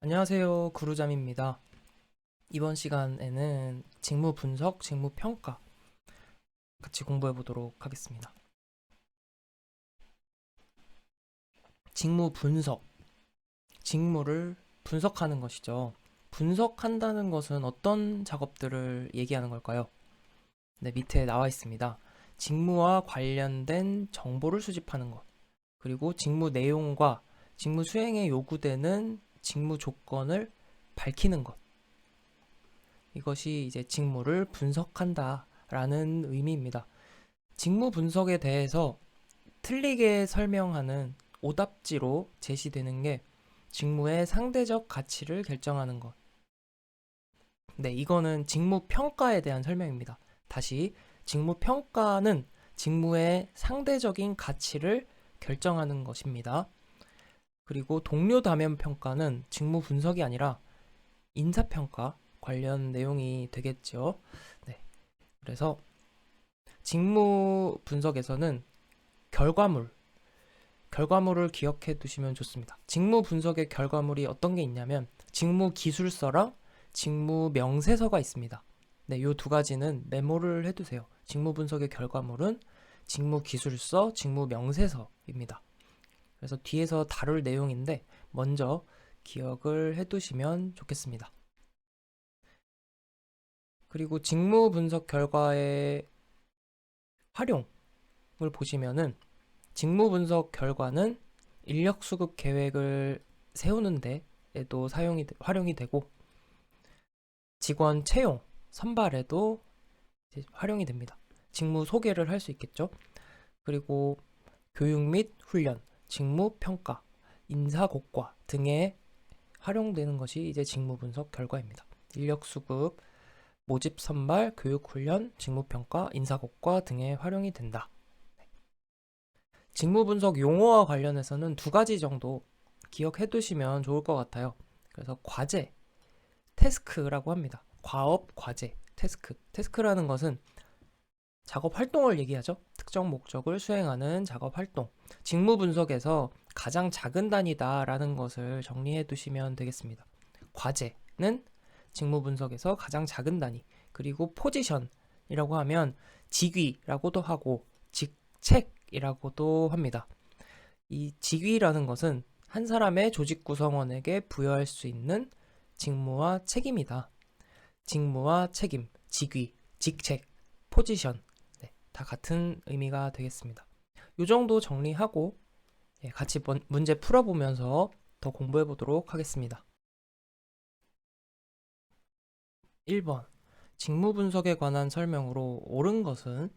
안녕하세요. 구루잠입니다. 이번 시간에는 직무 분석, 직무 평가 같이 공부해 보도록 하겠습니다. 직무 분석, 직무를 분석하는 것이죠. 분석한다는 것은 어떤 작업들을 얘기하는 걸까요? 네, 밑에 나와 있습니다. 직무와 관련된 정보를 수집하는 것, 그리고 직무 내용과 직무 수행에 요구되는 직무 조건을 밝히는 것. 이것이 이제 직무를 분석한다라는 의미입니다. 직무 분석에 대해서 틀리게 설명하는 오답지로 제시되는 게 직무의 상대적 가치를 결정하는 것. 네, 이거는 직무 평가에 대한 설명입니다. 다시, 직무 평가는 직무의 상대적인 가치를 결정하는 것입니다. 그리고 동료 다면 평가는 직무 분석이 아니라 인사평가 관련 내용이 되겠죠. 네, 그래서 직무 분석에서는 결과물을 기억해 두시면 좋습니다. 직무 분석의 결과물이 어떤 게 있냐면 직무 기술서랑 직무 명세서가 있습니다. 네, 요 두 가지는 메모를 해두세요. 직무 분석의 결과물은 직무 기술서, 직무 명세서입니다. 그래서 뒤에서 다룰 내용인데 먼저 기억을 해두시면 좋겠습니다. 그리고 직무 분석 결과의 활용을 보시면은 직무 분석 결과는 인력 수급 계획을 세우는 데에도 활용이 되고 직원 채용, 선발에도 이제 활용이 됩니다. 직무 소개를 할 수 있겠죠. 그리고 교육 및 훈련, 직무 평가, 인사 고과 등에 활용되는 것이 이제 직무 분석 결과입니다. 인력 수급, 모집 선발, 교육 훈련, 직무 평가, 인사 고과 등에 활용이 된다. 직무 분석 용어와 관련해서는 두 가지 정도 기억해 두시면 좋을 것 같아요. 그래서 과제, 태스크라고 합니다. 과업, 과제, 태스크. 태스크라는 것은 작업 활동을 얘기하죠. 특정 목적을 수행하는 작업 활동. 직무 분석에서 가장 작은 단위다라는 것을 정리해 두시면 되겠습니다. 과제는 직무 분석에서 가장 작은 단위. 그리고 포지션이라고 하면 직위라고도 하고 직책이라고도 합니다. 이 직위라는 것은 한 사람의 조직 구성원에게 부여할 수 있는 직무와 책임이다. 직무와 책임, 직위, 직책, 포지션, 네, 다 같은 의미가 되겠습니다. 이 정도 정리하고 같이 문제 풀어보면서 더 공부해 보도록 하겠습니다. 1번. 직무 분석에 관한 설명으로 옳은 것은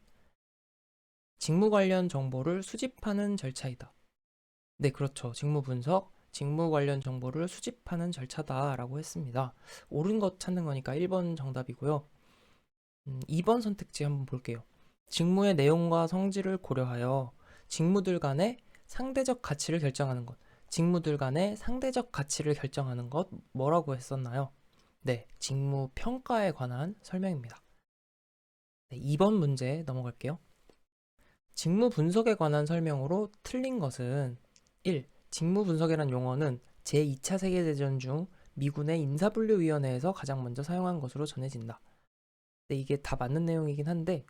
직무 관련 정보를 수집하는 절차이다. 네, 그렇죠. 직무 분석, 직무 관련 정보를 수집하는 절차다라고 했습니다. 옳은 것 찾는 거니까 1번 정답이고요. 2번 선택지 한번 볼게요. 직무의 내용과 성질을 고려하여 직무들 간의 상대적 가치를 결정하는 것. 직무들 간의 상대적 가치를 결정하는 것 뭐라고 했었나요? 네, 직무 평가에 관한 설명입니다. 네, 2번 문제 넘어갈게요. 직무 분석에 관한 설명으로 틀린 것은 1. 직무 분석이란 용어는 제2차 세계대전 중 미군의 인사분류위원회에서 가장 먼저 사용한 것으로 전해진다. 네, 이게 다 맞는 내용이긴 한데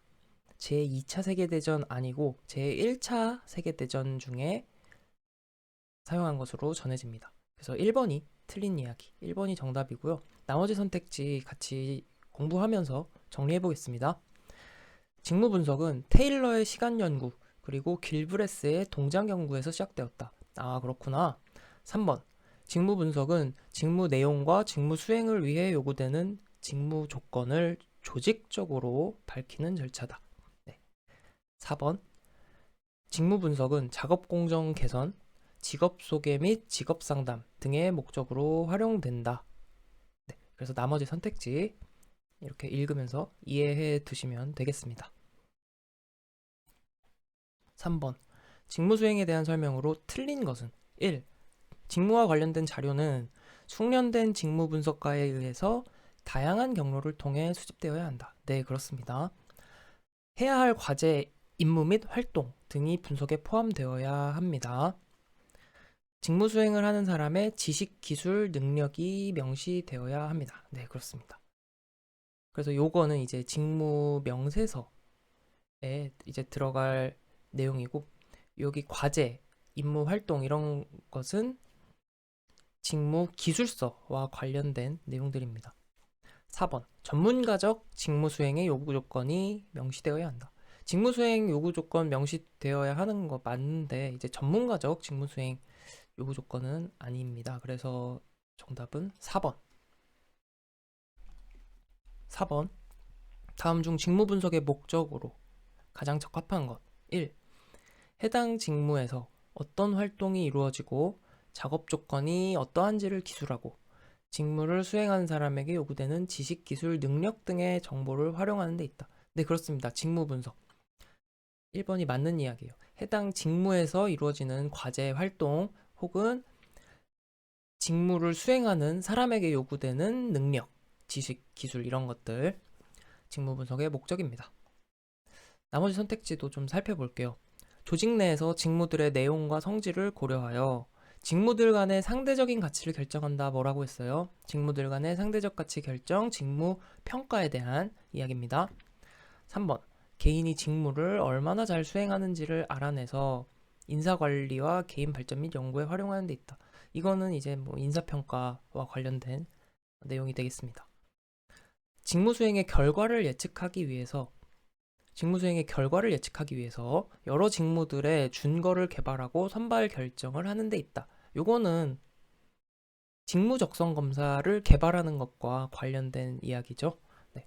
제2차 세계대전 아니고 제1차 세계대전 중에 사용한 것으로 전해집니다. 그래서 1번이 틀린 이야기, 1번이 정답이고요. 나머지 선택지 같이 공부하면서 정리해 보겠습니다. 직무 분석은 테일러의 시간 연구, 그리고 길브레스의 동작 연구에서 시작되었다. 아, 그렇구나. 3번. 직무 분석은 직무 내용과 직무 수행을 위해 요구되는 직무 조건을 조직적으로 밝히는 절차다. 네. 4번. 직무 분석은 작업 공정 개선, 직업 소개 및 직업 상담 등의 목적으로 활용된다. 네. 그래서 나머지 선택지 이렇게 읽으면서 이해해 두시면 되겠습니다. 3번. 직무 수행에 대한 설명으로 틀린 것은 1. 직무와 관련된 자료는 숙련된 직무 분석가에 의해서 다양한 경로를 통해 수집되어야 한다. 네, 그렇습니다. 해야 할 과제, 임무 및 활동 등이 분석에 포함되어야 합니다. 직무 수행을 하는 사람의 지식, 기술, 능력이 명시되어야 합니다. 네, 그렇습니다. 그래서 요거는 이제 직무 명세서에 이제 들어갈 내용이고, 여기 과제, 임무 활동 이런 것은 직무 기술서와 관련된 내용들입니다. 4번. 전문가적 직무 수행의 요구 조건이 명시되어야 한다. 직무 수행 요구 조건 명시되어야 하는 거 맞는데 이제 전문가적 직무 수행 요구 조건은 아닙니다. 그래서 정답은 4번. 4번. 다음 중 직무 분석의 목적으로 가장 적합한 것. 1. 해당 직무에서 어떤 활동이 이루어지고 작업 조건이 어떠한지를 기술하고 직무를 수행하는 사람에게 요구되는 지식, 기술, 능력 등의 정보를 활용하는 데 있다. 네, 그렇습니다. 직무 분석. 1번이 맞는 이야기예요. 해당 직무에서 이루어지는 과제, 활동 혹은 직무를 수행하는 사람에게 요구되는 능력, 지식, 기술 이런 것들 직무 분석의 목적입니다. 나머지 선택지도 좀 살펴볼게요. 조직 내에서 직무들의 내용과 성질을 고려하여 직무들 간의 상대적인 가치를 결정한다. 뭐라고 했어요? 직무들 간의 상대적 가치 결정, 직무 평가에 대한 이야기입니다. 3번. 개인이 직무를 얼마나 잘 수행하는지를 알아내서 인사관리와 개인 발전 및 연구에 활용하는 데 있다. 이거는 이제 뭐 인사평가와 관련된 내용이 되겠습니다. 직무 수행의 결과를 예측하기 위해서 여러 직무들의 준거를 개발하고 선발 결정을 하는 데 있다. 요거는 직무 적성 검사를 개발하는 것과 관련된 이야기죠. 네.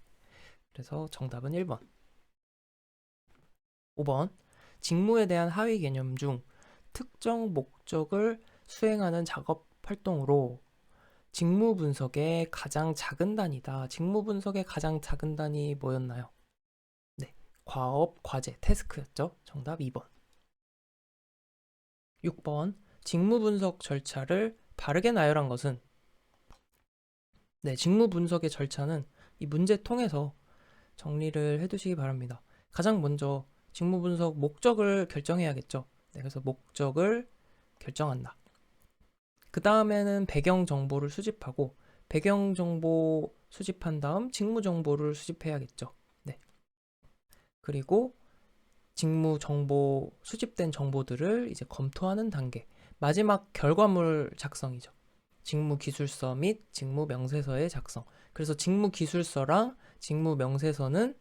그래서 정답은 1번. 5번. 직무에 대한 하위 개념 중 특정 목적을 수행하는 작업 활동으로 직무 분석의 가장 작은 단위다. 직무 분석의 가장 작은 단위 뭐였나요? 네. 과업, 과제, 태스크였죠. 정답 2번. 6번. 직무 분석 절차를 바르게 나열한 것은 네, 직무 분석의 절차는 이 문제 통해서 정리를 해두시기 바랍니다. 가장 먼저 직무 분석 목적을 결정해야겠죠. 네, 그래서 목적을 결정한다. 그 다음에는 배경 정보를 수집하고 배경 정보 수집한 다음 직무 정보를 수집해야겠죠. 네. 그리고 직무 정보 수집된 정보들을 이제 검토하는 단계. 마지막 결과물 작성이죠. 직무 기술서 및 직무 명세서의 작성. 그래서 직무 기술서랑 직무 명세서는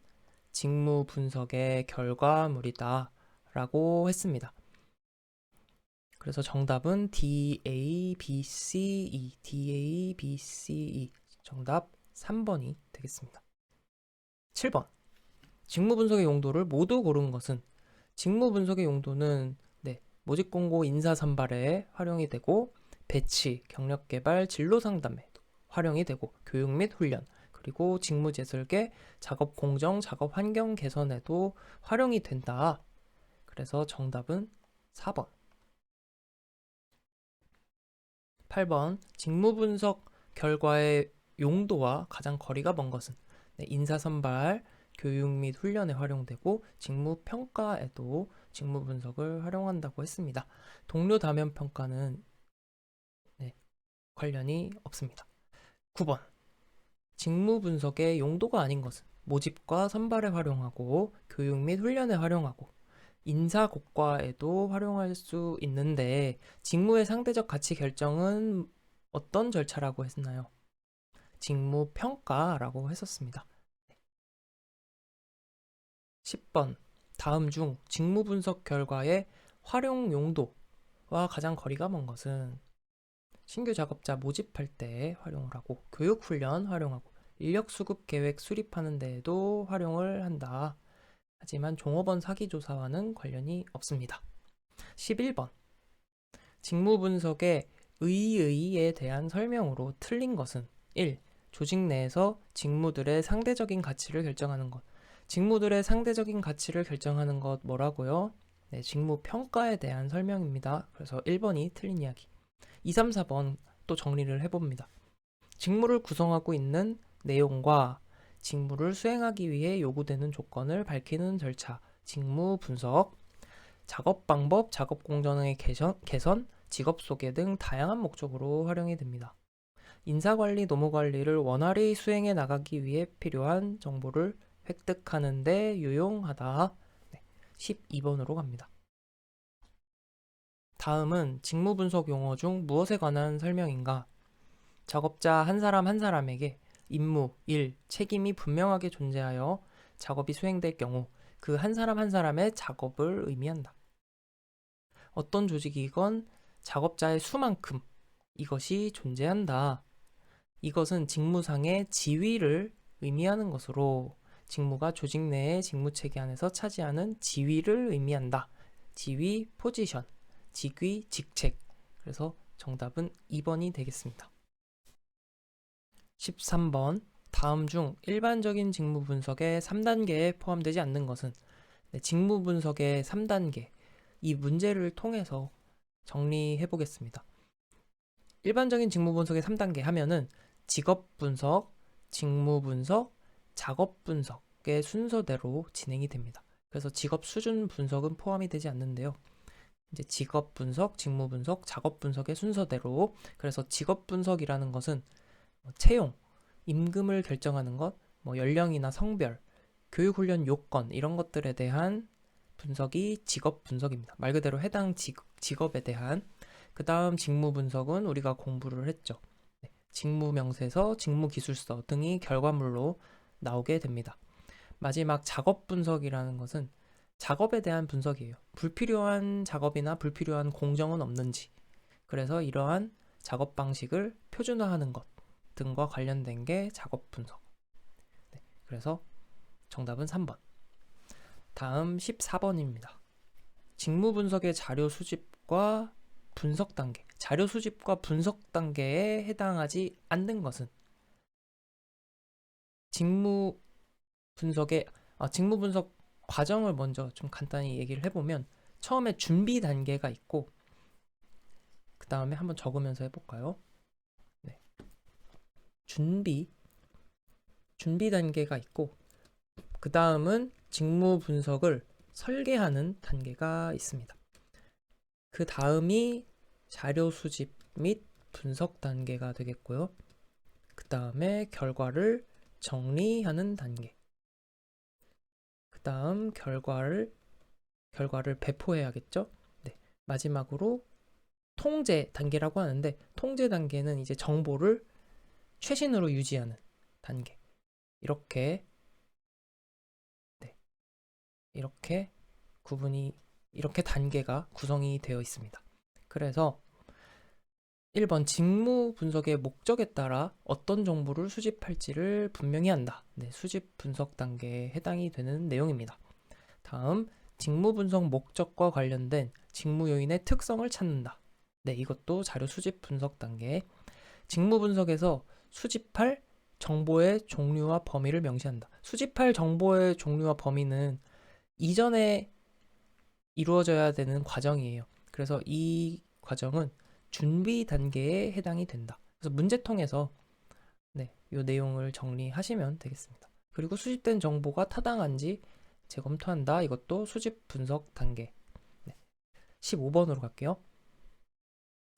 직무 분석의 결과물이다 라고 했습니다. 그래서 정답은 D, A, B, C, E. D, A, B, C, E. 정답 3번이 되겠습니다. 7번. 직무 분석의 용도를 모두 고른 것은 직무 분석의 용도는 모집 공고 인사 선발에 활용이 되고 배치, 경력 개발, 진로 상담에 활용이 되고 교육 및 훈련, 그리고 직무 재설계, 작업 공정, 작업 환경 개선에도 활용이 된다. 그래서 정답은 4번. 8번. 직무 분석 결과의 용도와 가장 거리가 먼 것은 인사 선발, 교육 및 훈련에 활용되고 직무 평가에도 직무 분석을 활용한다고 했습니다. 동료 다면 평가는 관련이 없습니다. 9번. 직무 분석의 용도가 아닌 것은 모집과 선발에 활용하고 교육 및 훈련에 활용하고 인사 고과에도 활용할 수 있는데 직무의 상대적 가치 결정은 어떤 절차라고 했나요? 직무 평가라고 했었습니다. 10번. 다음 중 직무 분석 결과의 활용 용도와 가장 거리가 먼 것은 신규 작업자 모집할 때 활용을 하고 교육 훈련 활용하고 인력 수급 계획 수립하는 데에도 활용을 한다. 하지만 종업원 사기 조사와는 관련이 없습니다. 11번. 직무 분석의 의의에 대한 설명으로 틀린 것은 1. 조직 내에서 직무들의 상대적인 가치를 결정하는 것. 직무들의 상대적인 가치를 결정하는 것 뭐라고요? 네, 직무 평가에 대한 설명입니다. 그래서 1번이 틀린 이야기. 2, 3, 4번 또 정리를 해봅니다. 직무를 구성하고 있는 내용과 직무를 수행하기 위해 요구되는 조건을 밝히는 절차, 직무 분석, 작업 방법, 작업 공정의 개선, 직업 소개 등 다양한 목적으로 활용이 됩니다. 인사관리, 노무관리를 원활히 수행해 나가기 위해 필요한 정보를 획득하는 데 유용하다. 12번으로 갑니다. 다음은 직무 분석 용어 중 무엇에 관한 설명인가? 작업자 한 사람 한 사람에게 임무, 일, 책임이 분명하게 존재하여 작업이 수행될 경우 그 한 사람 한 사람의 작업을 의미한다. 어떤 조직이건 작업자의 수만큼 이것이 존재한다. 이것은 직무상의 지위를 의미하는 것으로 직무가 조직 내의 직무체계 안에서 차지하는 지위를 의미한다. 지위, 포지션, 직위, 직책. 그래서 정답은 2번이 되겠습니다. 13번. 다음 중 일반적인 직무 분석의 3단계에 포함되지 않는 것은? 직무 분석의 3단계. 이 문제를 통해서 정리해 보겠습니다. 일반적인 직무 분석의 3단계 하면은 직업 분석, 직무 분석, 작업 분석의 순서대로 진행이 됩니다. 그래서 직업 수준 분석은 포함이 되지 않는데요. 이제 직업 분석, 직무 분석, 작업 분석의 순서대로. 그래서 직업 분석이라는 것은 채용, 임금을 결정하는 것, 연령이나 성별, 교육훈련 요건 이런 것들에 대한 분석이 직업 분석입니다. 말 그대로 해당 직업에 대한. 그 다음 직무 분석은 우리가 공부를 했죠. 직무 명세서, 직무 기술서 등이 결과물로 나오게 됩니다. 마지막 작업 분석이라는 것은 작업에 대한 분석이에요. 불필요한 작업이나 불필요한 공정은 없는지, 그래서 이러한 작업 방식을 표준화하는 것 등과 관련된 게 작업 분석. 그래서 정답은 3번. 다음 14번입니다. 직무 분석의 자료 수집과 분석 단계. 자료 수집과 분석 단계에 해당하지 않는 것은? 직무 분석 과정을 먼저 좀 간단히 얘기를 해보면 처음에 준비 단계가 있고 그 다음에 한번 적으면서 해볼까요? 네. 준비 단계가 있고 그 다음은 직무 분석을 설계하는 단계가 있습니다. 그 다음이 자료 수집 및 분석 단계가 되겠고요. 그 다음에 결과를 정리하는 단계. 그 다음 결과를 배포해야겠죠. 네. 마지막으로 통제 단계라고 하는데 통제 단계는 이제 정보를 최신으로 유지하는 단계. 이렇게 이렇게 단계가 구성이 되어 있습니다. 그래서 1번 직무 분석의 목적에 따라 어떤 정보를 수집할지를 분명히 한다. 네, 수집 분석 단계에 해당이 되는 내용입니다. 다음 직무 분석 목적과 관련된 직무 요인의 특성을 찾는다. 네, 이것도 자료 수집 분석 단계. 직무 분석에서 수집할 정보의 종류와 범위를 명시한다. 수집할 정보의 종류와 범위는 이전에 이루어져야 되는 과정이에요. 그래서 이 과정은 준비 단계에 해당이 된다. 그래서 문제통에서 이 내용을 정리하시면 되겠습니다. 그리고 수집된 정보가 타당한지 재검토한다. 이것도 수집 분석 단계. 15번으로 갈게요.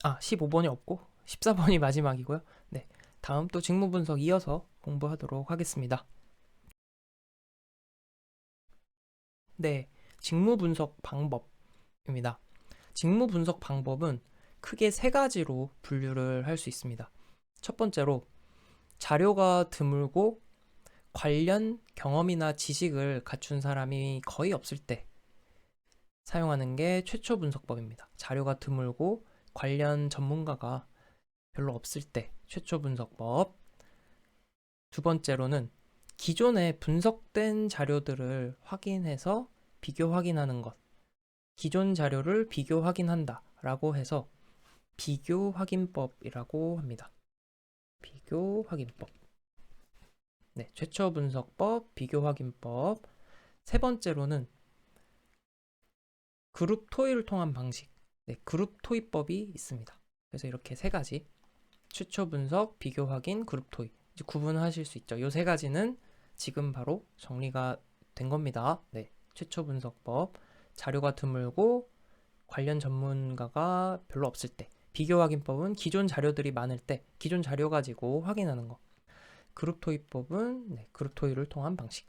15번이 없고 14번이 마지막이고요. 네, 다음 또 직무 분석 이어서 공부하도록 하겠습니다. 네, 직무 분석 방법입니다. 직무 분석 방법은 크게 세 가지로 분류를 할 수 있습니다. 첫 번째로 자료가 드물고 관련 경험이나 지식을 갖춘 사람이 거의 없을 때 사용하는 게 최초 분석법입니다. 자료가 드물고 관련 전문가가 별로 없을 때 최초 분석법. 두 번째로는 기존에 분석된 자료들을 확인해서 비교 확인하는 것. 기존 자료를 비교 확인한다 라고 해서 비교 확인법이라고 합니다. 비교 확인법. 네, 최초 분석법, 비교 확인법. 세 번째로는 그룹 토의를 통한 방식. 네, 그룹 토의법이 있습니다. 그래서 이렇게 세 가지. 최초 분석, 비교 확인, 그룹 토의. 이제 구분하실 수 있죠. 이 세 가지는 지금 바로 정리가 된 겁니다. 네, 최초 분석법. 자료가 드물고 관련 전문가가 별로 없을 때. 비교 확인법은 기존 자료들이 많을 때 기존 자료 가지고 확인하는 거. 그룹 토의법은 그룹 토의를 통한 방식.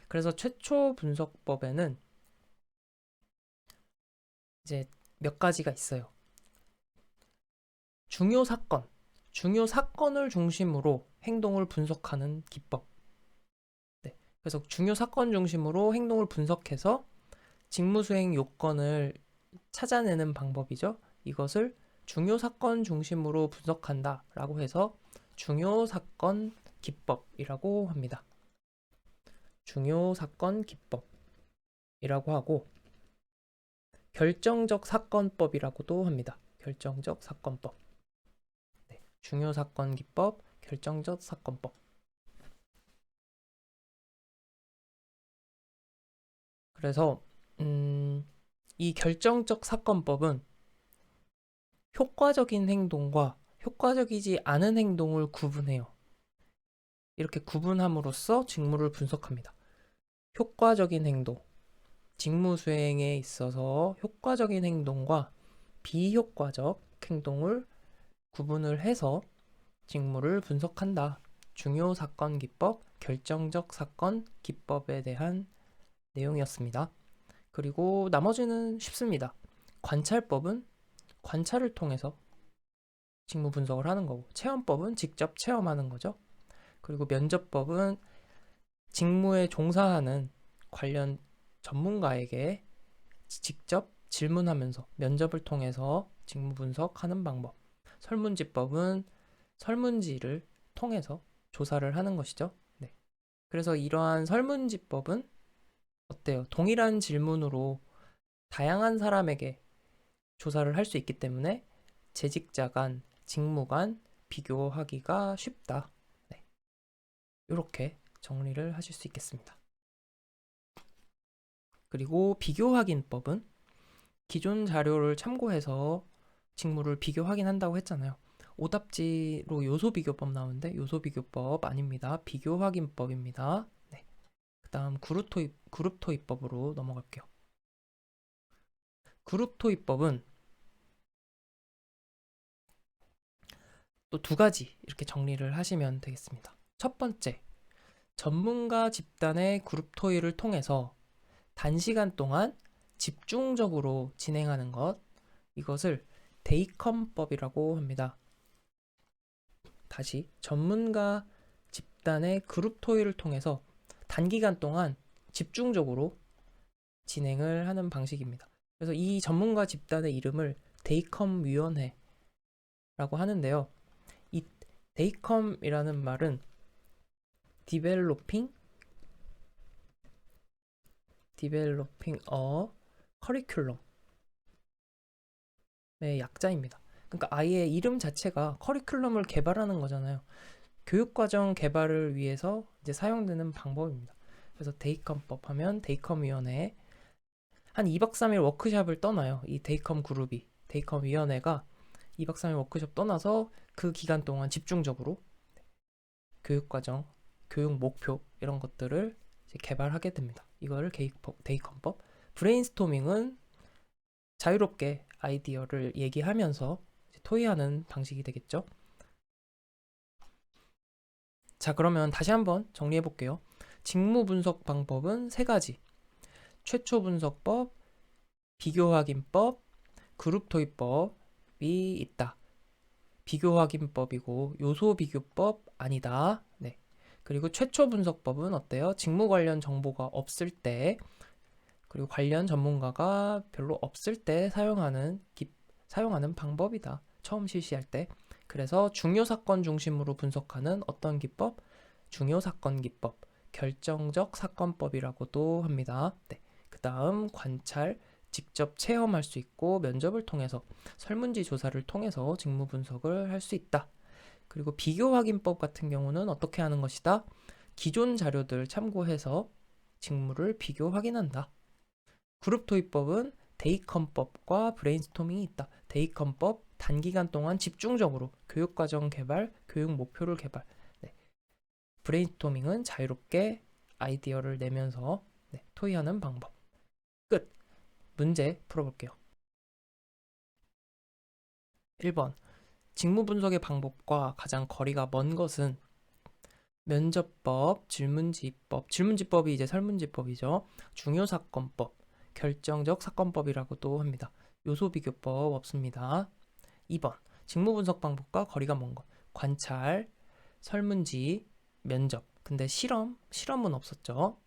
그래서 최초 분석법에는 이제 몇 가지가 있어요. 중요 사건을 중심으로 행동을 분석하는 기법. 네, 그래서 중요 사건 중심으로 행동을 분석해서 직무 수행 요건을 찾아내는 방법이죠. 이것을 중요 사건 중심으로 분석한다라고 해서 중요 사건 기법이라고 합니다. 중요 사건 기법이라고 하고 결정적 사건법이라고도 합니다. 결정적 사건법. 중요 사건 기법, 결정적 사건법. 그래서 이 결정적 사건법은 효과적인 행동과 효과적이지 않은 행동을 구분해요. 이렇게 구분함으로써 직무를 분석합니다. 효과적인 행동, 직무 수행에 있어서 효과적인 행동과 비효과적 행동을 구분을 해서 직무를 분석한다. 중요 사건 기법, 결정적 사건 기법에 대한 내용이었습니다. 그리고 나머지는 쉽습니다. 관찰법은 관찰을 통해서 직무 분석을 하는 거고, 체험법은 직접 체험하는 거죠. 그리고 면접법은 직무에 종사하는 관련 전문가에게 직접 질문하면서 면접을 통해서 직무 분석하는 방법. 설문지법은 설문지를 통해서 조사를 하는 것이죠. 네. 그래서 이러한 설문지법은 어때요? 동일한 질문으로 다양한 사람에게 조사를 할 수 있기 때문에 재직자 간, 직무 간 비교하기가 쉽다. 네. 이렇게 정리를 하실 수 있겠습니다. 그리고 비교 확인법은 기존 자료를 참고해서 직무를 비교 확인한다고 했잖아요. 오답지로 요소 비교법 나오는데 요소 비교법 아닙니다. 비교 확인법입니다. 네. 그다음 그룹 토의법으로 넘어갈게요. 그룹 토의법은 또 두 가지 이렇게 정리를 하시면 되겠습니다. 첫 번째, 전문가 집단의 그룹 토의를 통해서 단시간 동안 집중적으로 진행하는 것, 이것을 데이컴법이라고 합니다. 다시, 전문가 집단의 그룹 토의를 통해서 단기간 동안 집중적으로 진행을 하는 방식입니다. 그래서 이 전문가 집단의 이름을 데이컴 위원회라고 하는데요. 이 데이컴이라는 말은 Developing a Curriculum의 약자입니다. 그러니까 아예 이름 자체가 커리큘럼을 개발하는 거잖아요. 교육과정 개발을 위해서 이제 사용되는 방법입니다. 그래서 데이컴법 하면 데이컴 위원회 한 2박 3일 워크숍을 떠나요. 이 데이컴 그룹이 데이컴 위원회가 2박 3일 워크숍 떠나서 그 기간 동안 집중적으로 교육과정, 교육 목표 이런 것들을 이제 개발하게 됩니다. 이거를 데이컴법. 브레인스토밍은 자유롭게 아이디어를 얘기하면서 토의하는 방식이 되겠죠. 자, 그러면 다시 한번 정리해 볼게요. 직무 분석 방법은 세 가지. 최초 분석법, 비교 확인법, 그룹 토의법이 있다. 비교 확인법이고 요소 비교법 아니다. 네. 그리고 최초 분석법은 어때요? 직무 관련 정보가 없을 때, 그리고 관련 전문가가 별로 없을 때 사용하는 방법이다. 처음 실시할 때. 그래서 중요 사건 중심으로 분석하는 어떤 기법? 중요 사건 기법, 결정적 사건법이라고도 합니다. 네. 그다음 관찰, 직접 체험할 수 있고 면접을 통해서 설문지 조사를 통해서 직무 분석을 할 수 있다. 그리고 비교 확인법 같은 경우는 어떻게 하는 것이다? 기존 자료들 참고해서 직무를 비교 확인한다. 그룹 토의법은 데이컴법과 브레인스토밍이 있다. 데이컴법 단기간 동안 집중적으로 교육과정 개발, 교육 목표를 개발. 네. 브레인스토밍은 자유롭게 아이디어를 내면서 토의하는 방법. 끝. 문제 풀어볼게요. 1번. 직무 분석의 방법과 가장 거리가 먼 것은 면접법, 질문지법, 질문지법이 이제 설문지법이죠. 중요사건법, 결정적 사건법이라고도 합니다. 요소비교법 없습니다. 2번. 직무 분석 방법과 거리가 먼 것. 관찰, 설문지, 면접. 근데 실험은 없었죠.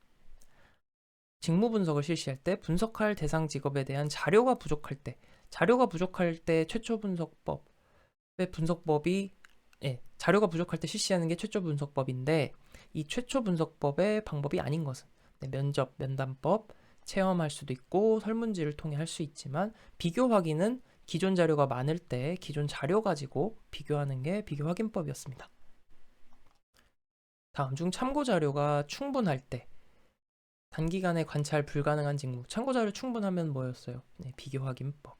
직무 분석을 실시할 때 분석할 대상 직업에 대한 자료가 부족할 때 최초 분석법의 분석법이 자료가 부족할 때 실시하는 게 최초 분석법인데 이 최초 분석법의 방법이 아닌 것은 면접, 면담법, 체험할 수도 있고 설문지를 통해 할 수 있지만 비교 확인은 기존 자료가 많을 때 기존 자료 가지고 비교하는 게 비교 확인법이었습니다. 다음 중 참고 자료가 충분할 때 단기간에 관찰 불가능한 직무 참고 자료 충분하면 뭐였어요? 비교 확인법.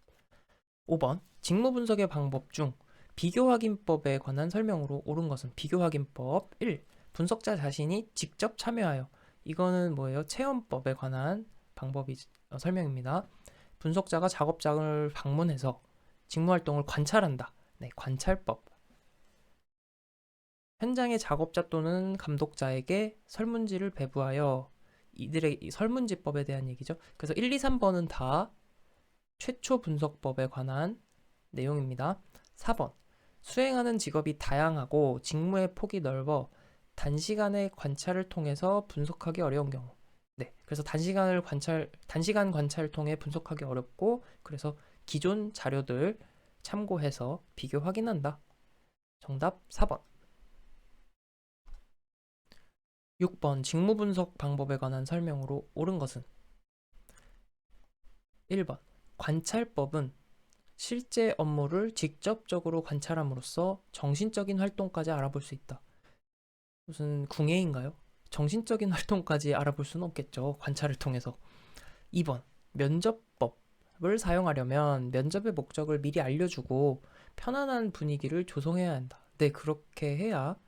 5번 직무 분석의 방법 중 비교 확인법에 관한 설명으로 옳은 것은 비교 확인법 1. 분석자 자신이 직접 참여하여 이거는 뭐예요? 체험법에 관한 방법이 설명입니다. 분석자가 작업장을 방문해서 직무 활동을 관찰한다. 네, 관찰법. 현장의 작업자 또는 감독자에게 설문지를 배부하여 이들의 설문지법에 대한 얘기죠. 그래서 1, 2, 3번은 다 최초 분석법에 관한 내용입니다. 4번. 수행하는 직업이 다양하고 직무의 폭이 넓어 단시간의 관찰을 통해서 분석하기 어려운 경우. 네. 그래서 단시간 관찰을 통해 분석하기 어렵고 그래서 기존 자료들 참고해서 비교 확인한다. 정답 4번. 6번 직무 분석 방법에 관한 설명으로 옳은 것은 1번 관찰법은 실제 업무를 직접적으로 관찰함으로써 정신적인 활동까지 알아볼 수 있다. 무슨 궁예인가요? 정신적인 활동까지 알아볼 수는 없겠죠. 관찰을 통해서. 2번 면접법을 사용하려면 면접의 목적을 미리 알려주고 편안한 분위기를 조성해야 한다. 네, 그렇게 해야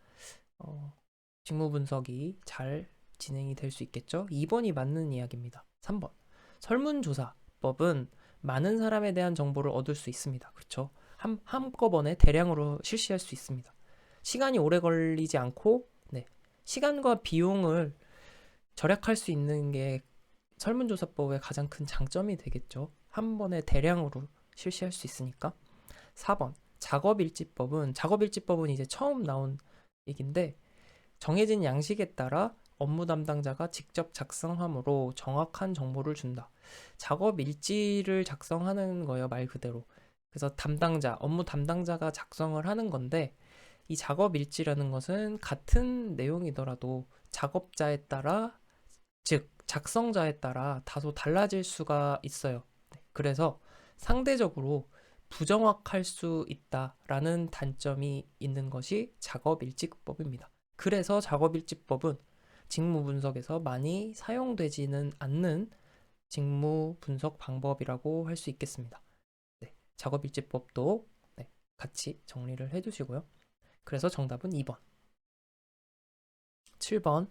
직무 분석이 잘 진행이 될 수 있겠죠. 2번이 맞는 이야기입니다. 3번 설문조사법은 많은 사람에 대한 정보를 얻을 수 있습니다. 그렇죠? 한꺼번에 대량으로 실시할 수 있습니다. 시간이 오래 걸리지 않고 시간과 비용을 절약할 수 있는 게 설문조사법의 가장 큰 장점이 되겠죠. 한 번에 대량으로 실시할 수 있으니까. 4번 작업일지법은 이제 처음 나온 얘기인데 정해진 양식에 따라 업무 담당자가 직접 작성함으로 정확한 정보를 준다. 작업 일지를 작성하는 거예요, 말 그대로. 그래서 업무 담당자가 작성을 하는 건데 이 작업 일지라는 것은 같은 내용이더라도 작업자에 따라, 즉 작성자에 따라 다소 달라질 수가 있어요. 그래서 상대적으로 부정확할 수 있다라는 단점이 있는 것이 작업일지법입니다. 그래서 작업일지법은 직무 분석에서 많이 사용되지는 않는 직무 분석 방법이라고 할 수 있겠습니다. 작업일지법도 같이 정리를 해두시고요. 그래서 정답은 2번. 7번.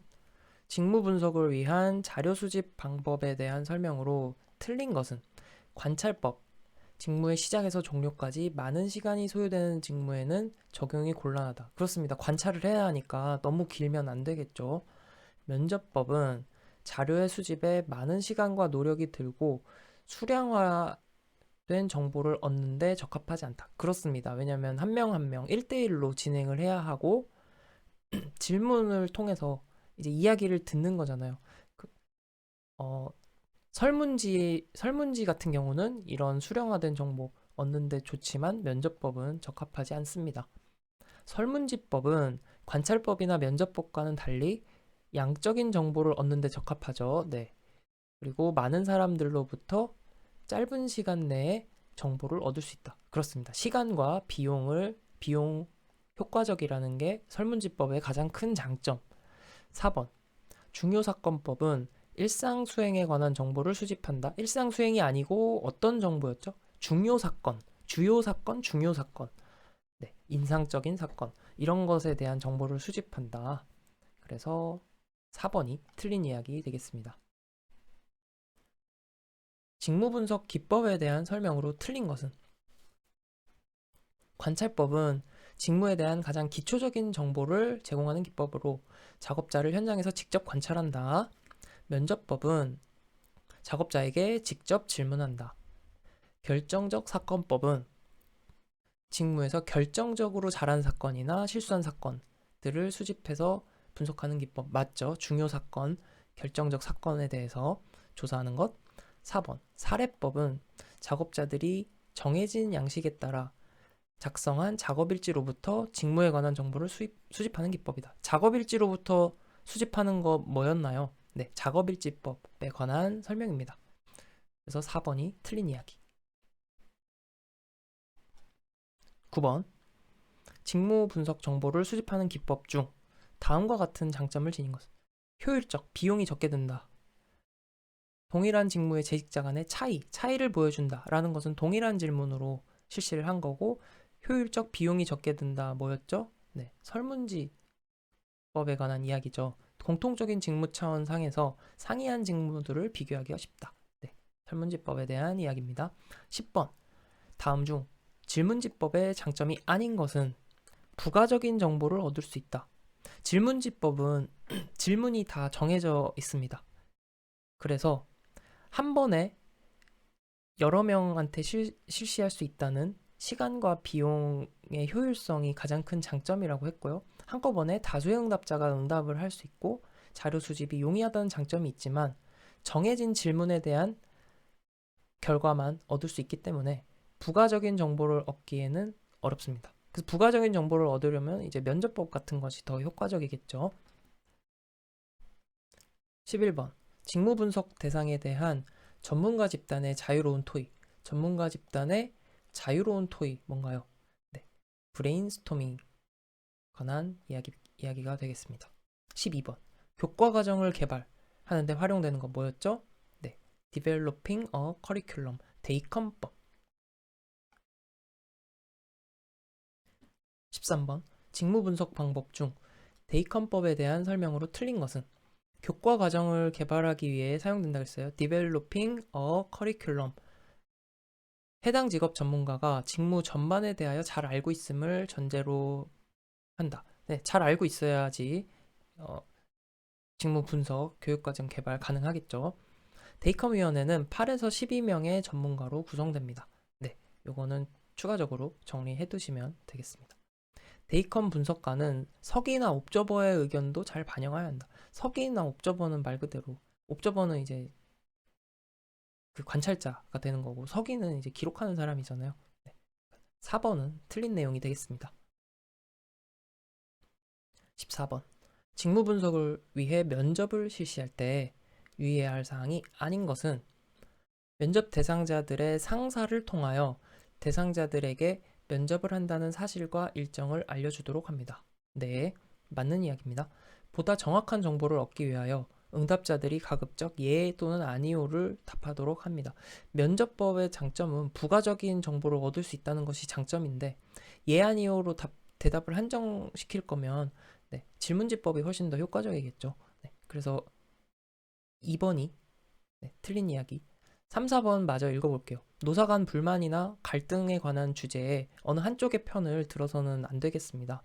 직무 분석을 위한 자료 수집 방법에 대한 설명으로 틀린 것은 관찰법. 직무의 시작에서 종료까지 많은 시간이 소요되는 직무에는 적용이 곤란하다. 그렇습니다. 관찰을 해야 하니까 너무 길면 안 되겠죠. 면접법은 자료의 수집에 많은 시간과 노력이 들고 수량화된 정보를 얻는데 적합하지 않다. 그렇습니다. 왜냐하면 한 명 한 명 1대1로 진행을 해야 하고 질문을 통해서 이제 이야기를 듣는 거잖아요. 설문지 같은 경우는 이런 수량화된 정보 얻는데 좋지만 면접법은 적합하지 않습니다. 설문지법은 관찰법이나 면접법과는 달리 양적인 정보를 얻는데 적합하죠. 네. 그리고 많은 사람들로부터 짧은 시간 내에 정보를 얻을 수 있다. 그렇습니다. 시간과 비용 효과적이라는 게 설문지법의 가장 큰 장점. 4번. 중요사건법은 일상 수행에 관한 정보를 수집한다. 일상 수행이 아니고 어떤 정보였죠? 주요 사건. 네, 인상적인 사건. 이런 것에 대한 정보를 수집한다. 그래서 4번이 틀린 이야기 되겠습니다. 직무 분석 기법에 대한 설명으로 틀린 것은 관찰법은 직무에 대한 가장 기초적인 정보를 제공하는 기법으로 작업자를 현장에서 직접 관찰한다. 면접법은 작업자에게 직접 질문한다. 결정적 사건법은 직무에서 결정적으로 잘한 사건이나 실수한 사건들을 수집해서 분석하는 기법. 맞죠? 중요 사건, 결정적 사건에 대해서 조사하는 것. 4번. 사례법은 작업자들이 정해진 양식에 따라 작성한 작업일지로부터 직무에 관한 정보를 수집하는 기법이다. 작업일지로부터 수집하는 거 뭐였나요? 네, 작업일지법에 관한 설명입니다. 그래서 4번이 틀린 이야기. 9번. 직무 분석 정보를 수집하는 기법 중 다음과 같은 장점을 지닌 것은 효율적, 비용이 적게 든다. 동일한 직무의 재직자 간의 차이를 보여준다 라는 것은 동일한 질문으로 실시를 한 거고, 효율적, 비용이 적게 든다 뭐였죠? 네, 설문지법에 관한 이야기죠. 공통적인 직무 차원 상에서 상이한 직무들을 비교하기가 쉽다. 네, 설문지법에 대한 이야기입니다. 10번. 다음 중 질문지법의 장점이 아닌 것은 부가적인 정보를 얻을 수 있다. 질문지법은 질문이 다 정해져 있습니다. 그래서 한 번에 여러 명한테 실시할 수 있다는 시간과 비용의 효율성이 가장 큰 장점이라고 했고요. 한꺼번에 다수의 응답자가 응답을 할 수 있고 자료 수집이 용이하다는 장점이 있지만 정해진 질문에 대한 결과만 얻을 수 있기 때문에 부가적인 정보를 얻기에는 어렵습니다. 그래서 부가적인 정보를 얻으려면 이제 면접법 같은 것이 더 효과적이겠죠. 11번. 직무 분석 대상에 대한 전문가 집단의 자유로운 토의. 전문가 집단의 자유로운 토의 뭔가요? 네, 브레인스토밍 관한 이야기가 되겠습니다. 12번. 교과 과정을 개발하는 데 활용되는 건 뭐였죠? 네, Developing a Curriculum, 대입헌법. 13번. 직무 분석 방법 중 대입헌법에 대한 설명으로 틀린 것은 교과 과정을 개발하기 위해 사용된다고 했어요. Developing a Curriculum. 해당 직업 전문가가 직무 전반에 대하여 잘 알고 있음을 전제로 한다. 네, 잘 알고 있어야지 직무 분석, 교육과정 개발 가능하겠죠. 데이컴 위원회는 8에서 12명의 전문가로 구성됩니다. 네, 요거는 추가적으로 정리해 두시면 되겠습니다. 데이컴 분석가는 서기나 옵저버의 의견도 잘 반영해야 한다. 서기나 옵저버는 말 그대로, 옵저버는 이제 그 관찰자가 되는 거고, 서기는 이제 기록하는 사람이잖아요. 네. 4번은 틀린 내용이 되겠습니다. 14번. 직무 분석을 위해 면접을 실시할 때 유의해야 할 사항이 아닌 것은 면접 대상자들의 상사를 통하여 대상자들에게 면접을 한다는 사실과 일정을 알려주도록 합니다. 네, 맞는 이야기입니다. 보다 정확한 정보를 얻기 위하여 응답자들이 가급적 예 또는 아니오를 답하도록 합니다. 면접법의 장점은 부가적인 정보를 얻을 수 있다는 것이 장점인데, 예 아니오로 대답을 한정시킬 거면 네, 질문지법이 훨씬 더 효과적이겠죠. 네, 그래서 2번이 네, 틀린 이야기. 3, 4번 마저 읽어볼게요. 노사 간 불만이나 갈등에 관한 주제에 어느 한쪽의 편을 들어서는 안 되겠습니다.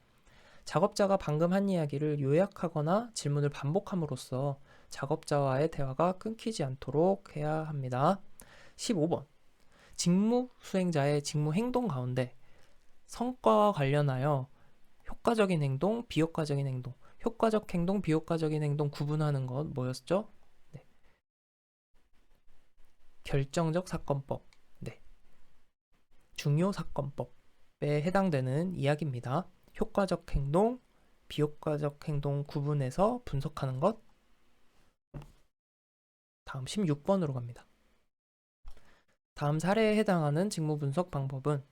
작업자가 방금 한 이야기를 요약하거나 질문을 반복함으로써 작업자와의 대화가 끊기지 않도록 해야 합니다. 15번. 직무 수행자의 직무 행동 가운데 성과와 관련하여 효과적인 행동, 비효과적인 행동, 효과적 행동, 비효과적인 행동 구분하는 것 뭐였죠? 네. 결정적 사건법, 네. 중요 사건법에 해당되는 이야기입니다. 효과적 행동, 비효과적 행동 구분해서 분석하는 것. 다음 16번으로 갑니다. 다음 사례에 해당하는 직무 분석 방법은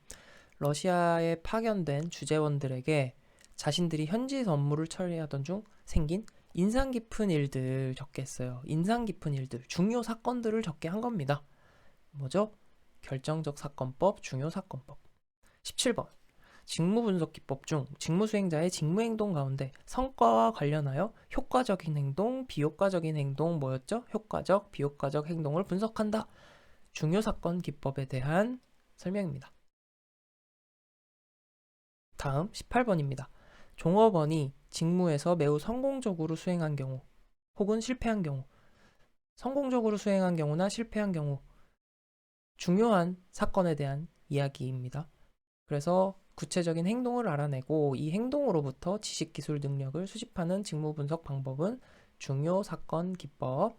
러시아에 파견된 주재원들에게 자신들이 현지에서 업무를 처리하던 중 생긴 인상 깊은 일들 적게 했어요. 인상 깊은 일들, 중요 사건들을 적게 한 겁니다. 뭐죠? 결정적 사건법, 중요 사건법. 17번. 직무 분석 기법 중 직무 수행자의 직무 행동 가운데 성과와 관련하여 효과적인 행동, 비효과적인 행동 뭐였죠? 효과적, 비효과적 행동을 분석한다. 중요 사건 기법에 대한 설명입니다. 다음 18번입니다. 종업원이 직무에서 매우 성공적으로 수행한 경우 혹은 실패한 경우, 성공적으로 수행한 경우나 실패한 경우, 중요한 사건에 대한 이야기입니다. 그래서 구체적인 행동을 알아내고 이 행동으로부터 지식, 기술, 능력을 수집하는 직무 분석 방법은 중요 사건 기법.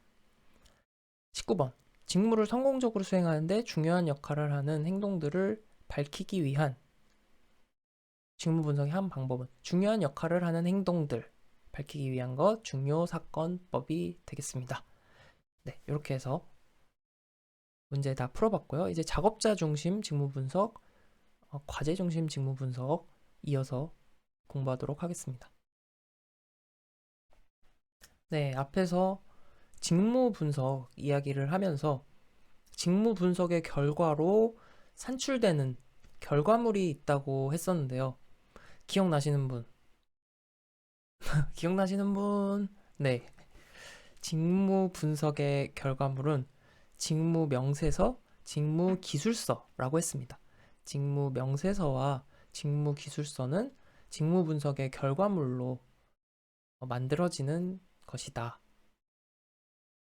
19번. 직무를 성공적으로 수행하는데 중요한 역할을 하는 행동들을 밝히기 위한 직무 분석의 한 방법은 중요한 역할을 하는 행동들 밝히기 위한 것 중요 사건법이 되겠습니다. 네, 이렇게 해서 문제 다 풀어봤고요. 이제 작업자 중심 직무 분석, 과제 중심 직무 분석 이어서 공부하도록 하겠습니다. 네, 앞에서 직무 분석 이야기를 하면서 직무 분석의 결과로 산출되는 결과물이 있다고 했었는데요. 기억나시는 분? 기억나시는 분? 네. 직무 분석의 결과물은 직무 명세서, 직무 기술서라고 했습니다. 직무 명세서와 직무 기술서는 직무 분석의 결과물로 만들어지는 것이다.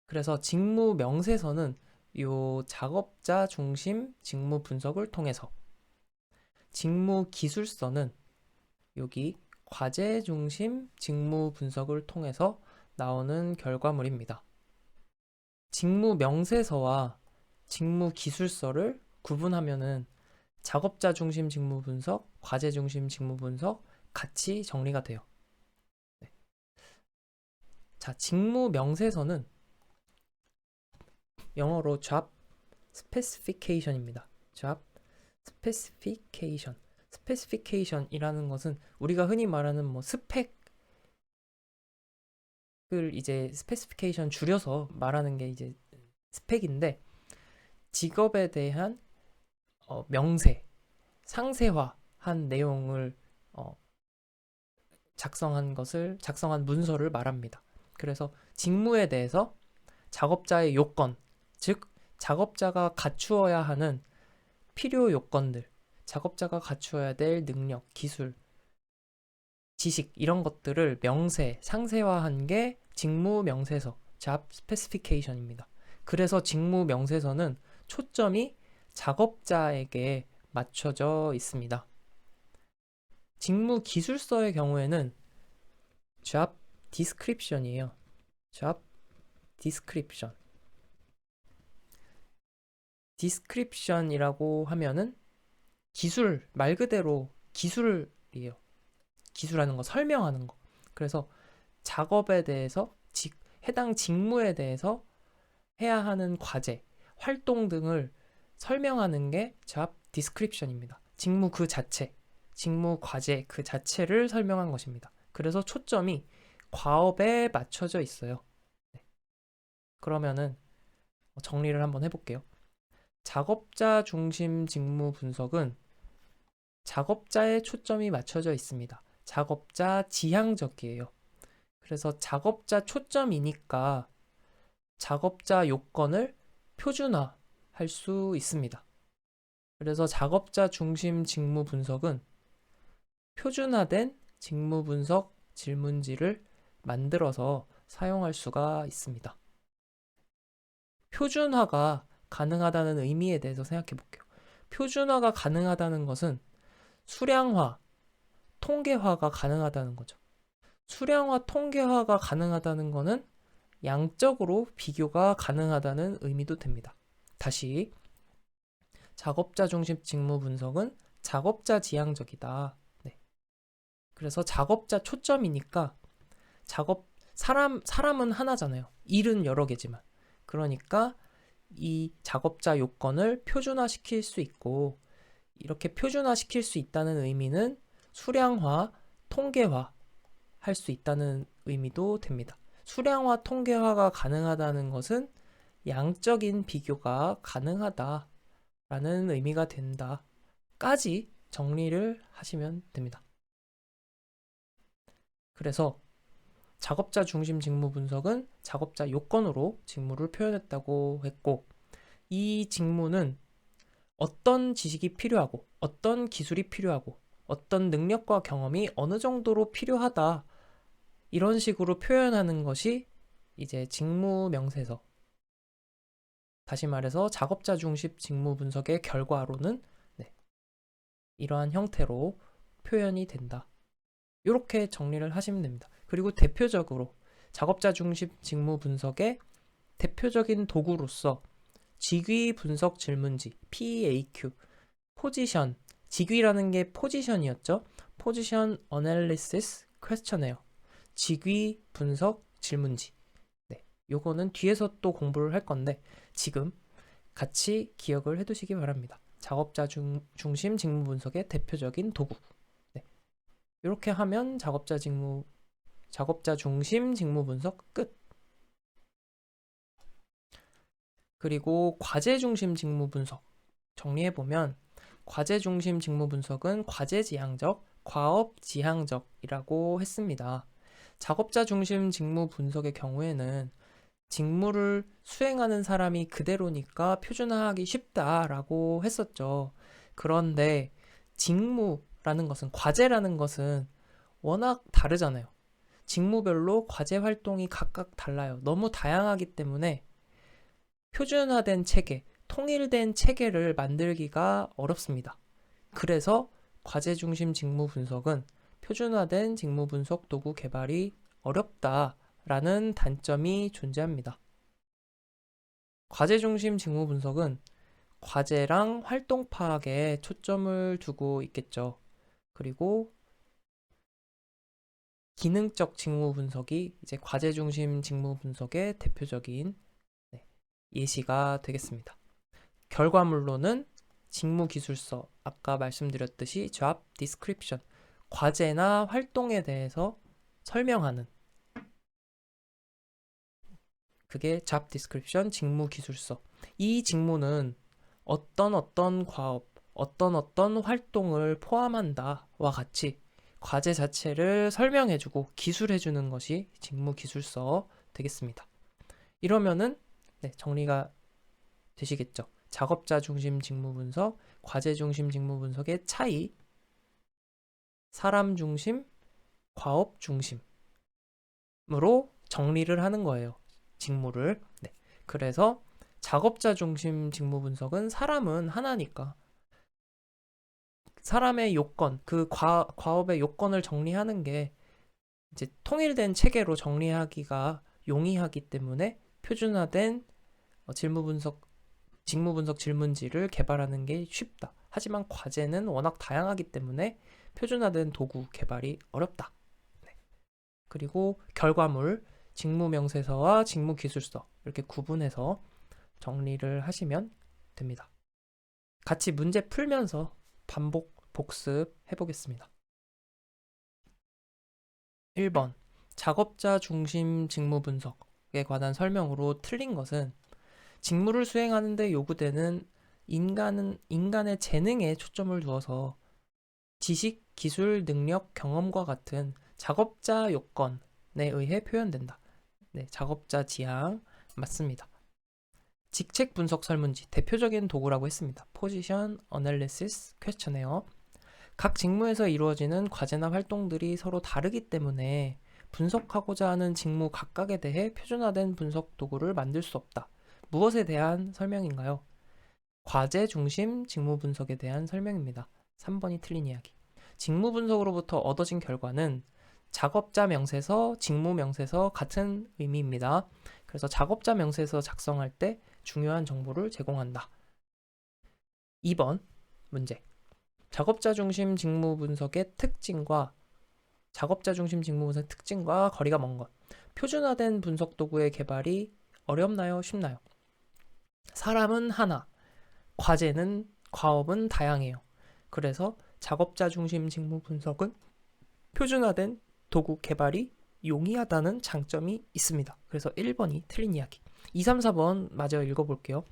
그래서 직무 명세서는 요 작업자 중심 직무 분석을 통해서, 직무 기술서는 여기 과제 중심 직무 분석을 통해서 나오는 결과물입니다. 직무 명세서와 직무 기술서를 구분하면은 작업자 중심 직무 분석, 과제 중심 직무 분석 같이 정리가 돼요. 네. 자, 직무 명세서는 영어로 job specification입니다. job specification. specification이라는 것은 우리가 흔히 말하는 뭐 스펙을 이제 specification 줄여서 말하는 게 이제 스펙인데, 직업에 대한 명세, 상세화한 내용을 작성한 문서를 말합니다. 그래서 직무에 대해서 작업자의 요건, 즉 작업자가 갖추어야 하는 필요 요건들, 작업자가 갖추어야 될 능력, 기술, 지식 이런 것들을 명세, 상세화한 게 직무 명세서, job specification입니다. 그래서 직무 명세서는 초점이 작업자에게 맞춰져 있습니다. 직무 기술서의 경우에는 job description이에요. job description. description이라고 하면은 기술, 말 그대로 기술이에요. 기술하는 거, 설명하는 거. 그래서 작업에 대해서, 해당 직무에 대해서 해야 하는 과제, 활동 등을 설명하는 게 job description입니다. 직무 그 자체, 직무 과제 그 자체를 설명한 것입니다. 그래서 초점이 과업에 맞춰져 있어요. 네. 그러면은 정리를 한번 해볼게요. 작업자 중심 직무 분석은 작업자의 초점이 맞춰져 있습니다. 작업자 지향적이에요. 그래서 작업자 초점이니까 작업자 요건을 표준화할 수 있습니다. 그래서 작업자 중심 직무 분석은 표준화된 직무 분석 질문지를 만들어서 사용할 수가 있습니다. 표준화가 가능하다는 의미에 대해서 생각해 볼게요. 표준화가 가능하다는 것은 수량화, 통계화가 가능하다는 거죠. 수량화, 통계화가 가능하다는 것은 양적으로 비교가 가능하다는 의미도 됩니다. 다시, 작업자 중심 직무 분석은 작업자 지향적이다. 네. 그래서 작업자 초점이니까 사람은 하나잖아요. 일은 여러 개지만. 그러니까 이 작업자 요건을 표준화시킬 수 있고, 이렇게 표준화시킬 수 있다는 의미는 수량화, 통계화 할 수 있다는 의미도 됩니다. 수량화, 통계화가 가능하다는 것은 양적인 비교가 가능하다라는 의미가 된다까지 정리를 하시면 됩니다. 그래서 작업자 중심 직무 분석은 작업자 요건으로 직무를 표현했다고 했고, 이 직무는 어떤 지식이 필요하고 어떤 기술이 필요하고 어떤 능력과 경험이 어느 정도로 필요하다. 이런 식으로 표현하는 것이 이제 직무 명세서. 다시 말해서 작업자 중심 직무 분석의 결과로는 네, 이러한 형태로 표현이 된다. 이렇게 정리를 하시면 됩니다. 그리고 대표적으로 작업자 중심 직무 분석의 대표적인 도구로서 직위 분석 질문지 PAQ, 포지션, 직위라는 게 포지션이었죠. 포지션 어널리시스 퀘스처네어, 직위 분석 질문지. 네, 요거는 뒤에서 또 공부를 할 건데 지금 같이 기억을 해두시기 바랍니다. 작업자 중심 직무 분석의 대표적인 도구. 네, 이렇게 하면 작업자 중심 직무 분석 끝. 그리고 과제 중심 직무 분석 정리해보면 과제 중심 직무 분석은 과제 지향적, 과업 지향적이라고 했습니다. 작업자 중심 직무 분석의 경우에는 직무를 수행하는 사람이 그대로니까 표준화하기 쉽다라고 했었죠. 그런데 직무라는 것은, 과제라는 것은 워낙 다르잖아요. 직무별로 과제 활동이 각각 달라요. 너무 다양하기 때문에 표준화된 체계, 통일된 체계를 만들기가 어렵습니다. 그래서 과제 중심 직무 분석은 표준화된 직무 분석 도구 개발이 어렵다라는 단점이 존재합니다. 과제 중심 직무 분석은 과제랑 활동 파악에 초점을 두고 있겠죠. 그리고 기능적 직무 분석이 이제 과제 중심 직무 분석의 대표적인 예시가 되겠습니다. 결과물로는 직무 기술서, 아까 말씀드렸듯이 job description, 과제나 활동에 대해서 설명하는 그게 job description, 직무 기술서. 이 직무는 어떤 과업, 어떤 활동을 포함한다와 같이 과제 자체를 설명해주고 기술해주는 것이 직무 기술서 되겠습니다. 이러면은 정리가 되시겠죠. 작업자 중심 직무 분석, 과제 중심 직무 분석의 차이, 사람 중심, 과업 중심으로 정리를 하는 거예요. 직무를. 네. 그래서 작업자 중심 직무 분석은 사람은 하나니까 사람의 요건, 그 과업의 요건을 정리하는 게 이제 통일된 체계로 정리하기가 용이하기 때문에 표준화된 직무 분석 질문지를 개발하는 게 쉽다. 하지만 과제는 워낙 다양하기 때문에 표준화된 도구 개발이 어렵다. 네. 그리고 결과물, 직무 명세서와 직무 기술서 이렇게 구분해서 정리를 하시면 됩니다. 같이 문제 풀면서 반복 복습해 보겠습니다. 1번 작업자 중심 직무 분석에 관한 설명으로 틀린 것은 직무를 수행하는 데 요구되는 인간의 재능에 초점을 두어서 지식, 기술, 능력, 경험과 같은 작업자 요건에 의해 표현된다. 네, 작업자 지향 맞습니다. 직책 분석 설문지 대표적인 도구라고 했습니다. 포지션 어널리시스 퀘스처네어. 각 직무에서 이루어지는 과제나 활동들이 서로 다르기 때문에 분석하고자 하는 직무 각각에 대해 표준화된 분석 도구를 만들 수 없다. 무엇에 대한 설명인가요? 과제 중심 직무 분석에 대한 설명입니다. 3번이 틀린 이야기. 직무 분석으로부터 얻어진 결과는 작업자 명세서, 직무 명세서 같은 의미입니다. 그래서 작업자 명세서 작성할 때 중요한 정보를 제공한다. 2번 문제. 작업자 중심 직무 분석의 특징과 거리가 먼 것. 표준화된 분석 도구의 개발이 어렵나요? 쉽나요? 사람은 하나, 과업은 다양해요. 그래서 작업자 중심 직무 분석은 표준화된 도구 개발이 용이하다는 장점이 있습니다. 그래서 1번이 틀린 이야기. 2, 3, 4번 마저 읽어볼게요.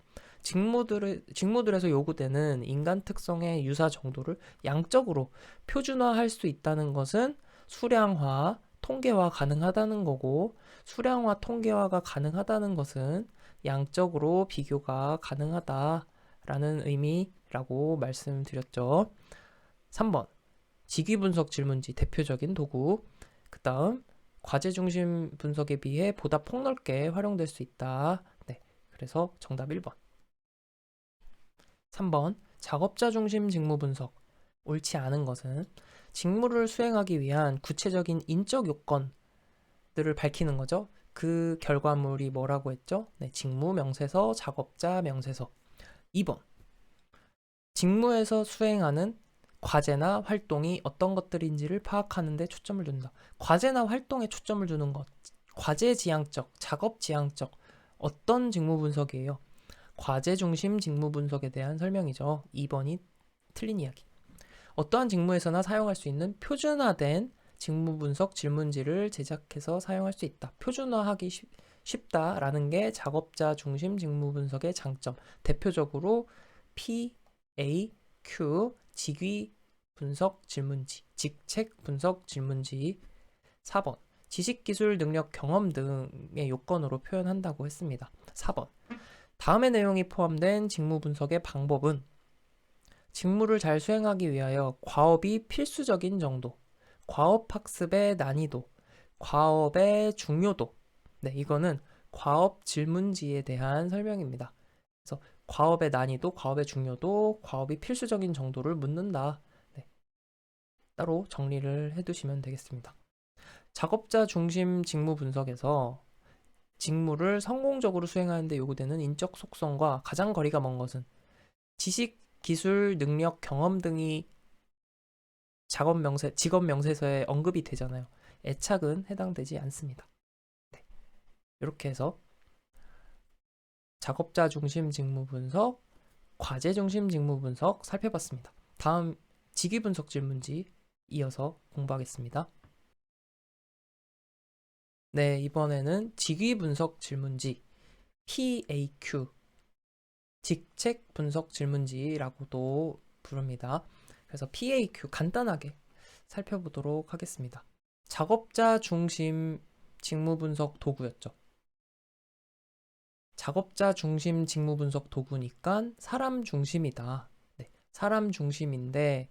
직무들에서 요구되는 인간 특성의 유사 정도를 양적으로 표준화할 수 있다는 것은 수량화, 통계화 가능하다는 거고, 수량화, 통계화가 가능하다는 것은 양적으로 비교가 가능하다라는 의미라고 말씀드렸죠. 3번. 직위 분석 질문지 대표적인 도구. 그 다음 과제 중심 분석에 비해 보다 폭넓게 활용될 수 있다. 네, 그래서 정답 1번. 3번 작업자 중심 직무 분석. 옳지 않은 것은 직무를 수행하기 위한 구체적인 인적 요건들을 밝히는 거죠. 그 결과물이 뭐라고 했죠? 네, 직무 명세서, 작업자 명세서. 2번 직무에서 수행하는 과제나 활동이 어떤 것들인지를 파악하는 데 초점을 둔다. 과제나 활동에 초점을 두는 것. 과제 지향적, 작업 지향적. 어떤 직무 분석이에요? 과제 중심 직무 분석에 대한 설명이죠. 2번이 틀린 이야기. 어떠한 직무에서나 사용할 수 있는 표준화된 직무 분석 질문지를 제작해서 사용할 수 있다. 표준화하기 쉽다라는 게 작업자 중심 직무 분석의 장점. 대표적으로 PAQ 직위 분석 질문지, 직책 분석 질문지. 4번 지식, 기술, 능력, 경험 등의 요건으로 표현한다고 했습니다. 4번 다음의 내용이 포함된 직무 분석의 방법은 직무를 잘 수행하기 위하여 과업이 필수적인 정도, 과업 학습의 난이도, 과업의 중요도. 네, 이거는 과업 질문지에 대한 설명입니다. 그래서 과업의 난이도, 과업의 중요도, 과업이 필수적인 정도를 묻는다. 네, 따로 정리를 해두시면 되겠습니다. 작업자 중심 직무 분석에서 직무를 성공적으로 수행하는 데 요구되는 인적 속성과 가장 거리가 먼 것은 지식, 기술, 능력, 경험 등이 직업 명세서에 언급이 되잖아요. 애착은 해당되지 않습니다. 네, 이렇게 해서 작업자 중심 직무 분석, 과제 중심 직무 분석 살펴봤습니다. 다음 직위 분석 질문지 이어서 공부하겠습니다. 네, 이번에는 직위 분석 질문지 PAQ, 직책 분석 질문지라고도 부릅니다. 그래서 PAQ 간단하게 살펴보도록 하겠습니다. 작업자 중심 직무 분석 도구였죠. 작업자 중심 직무 분석 도구니까 사람 중심이다. 네, 사람 중심인데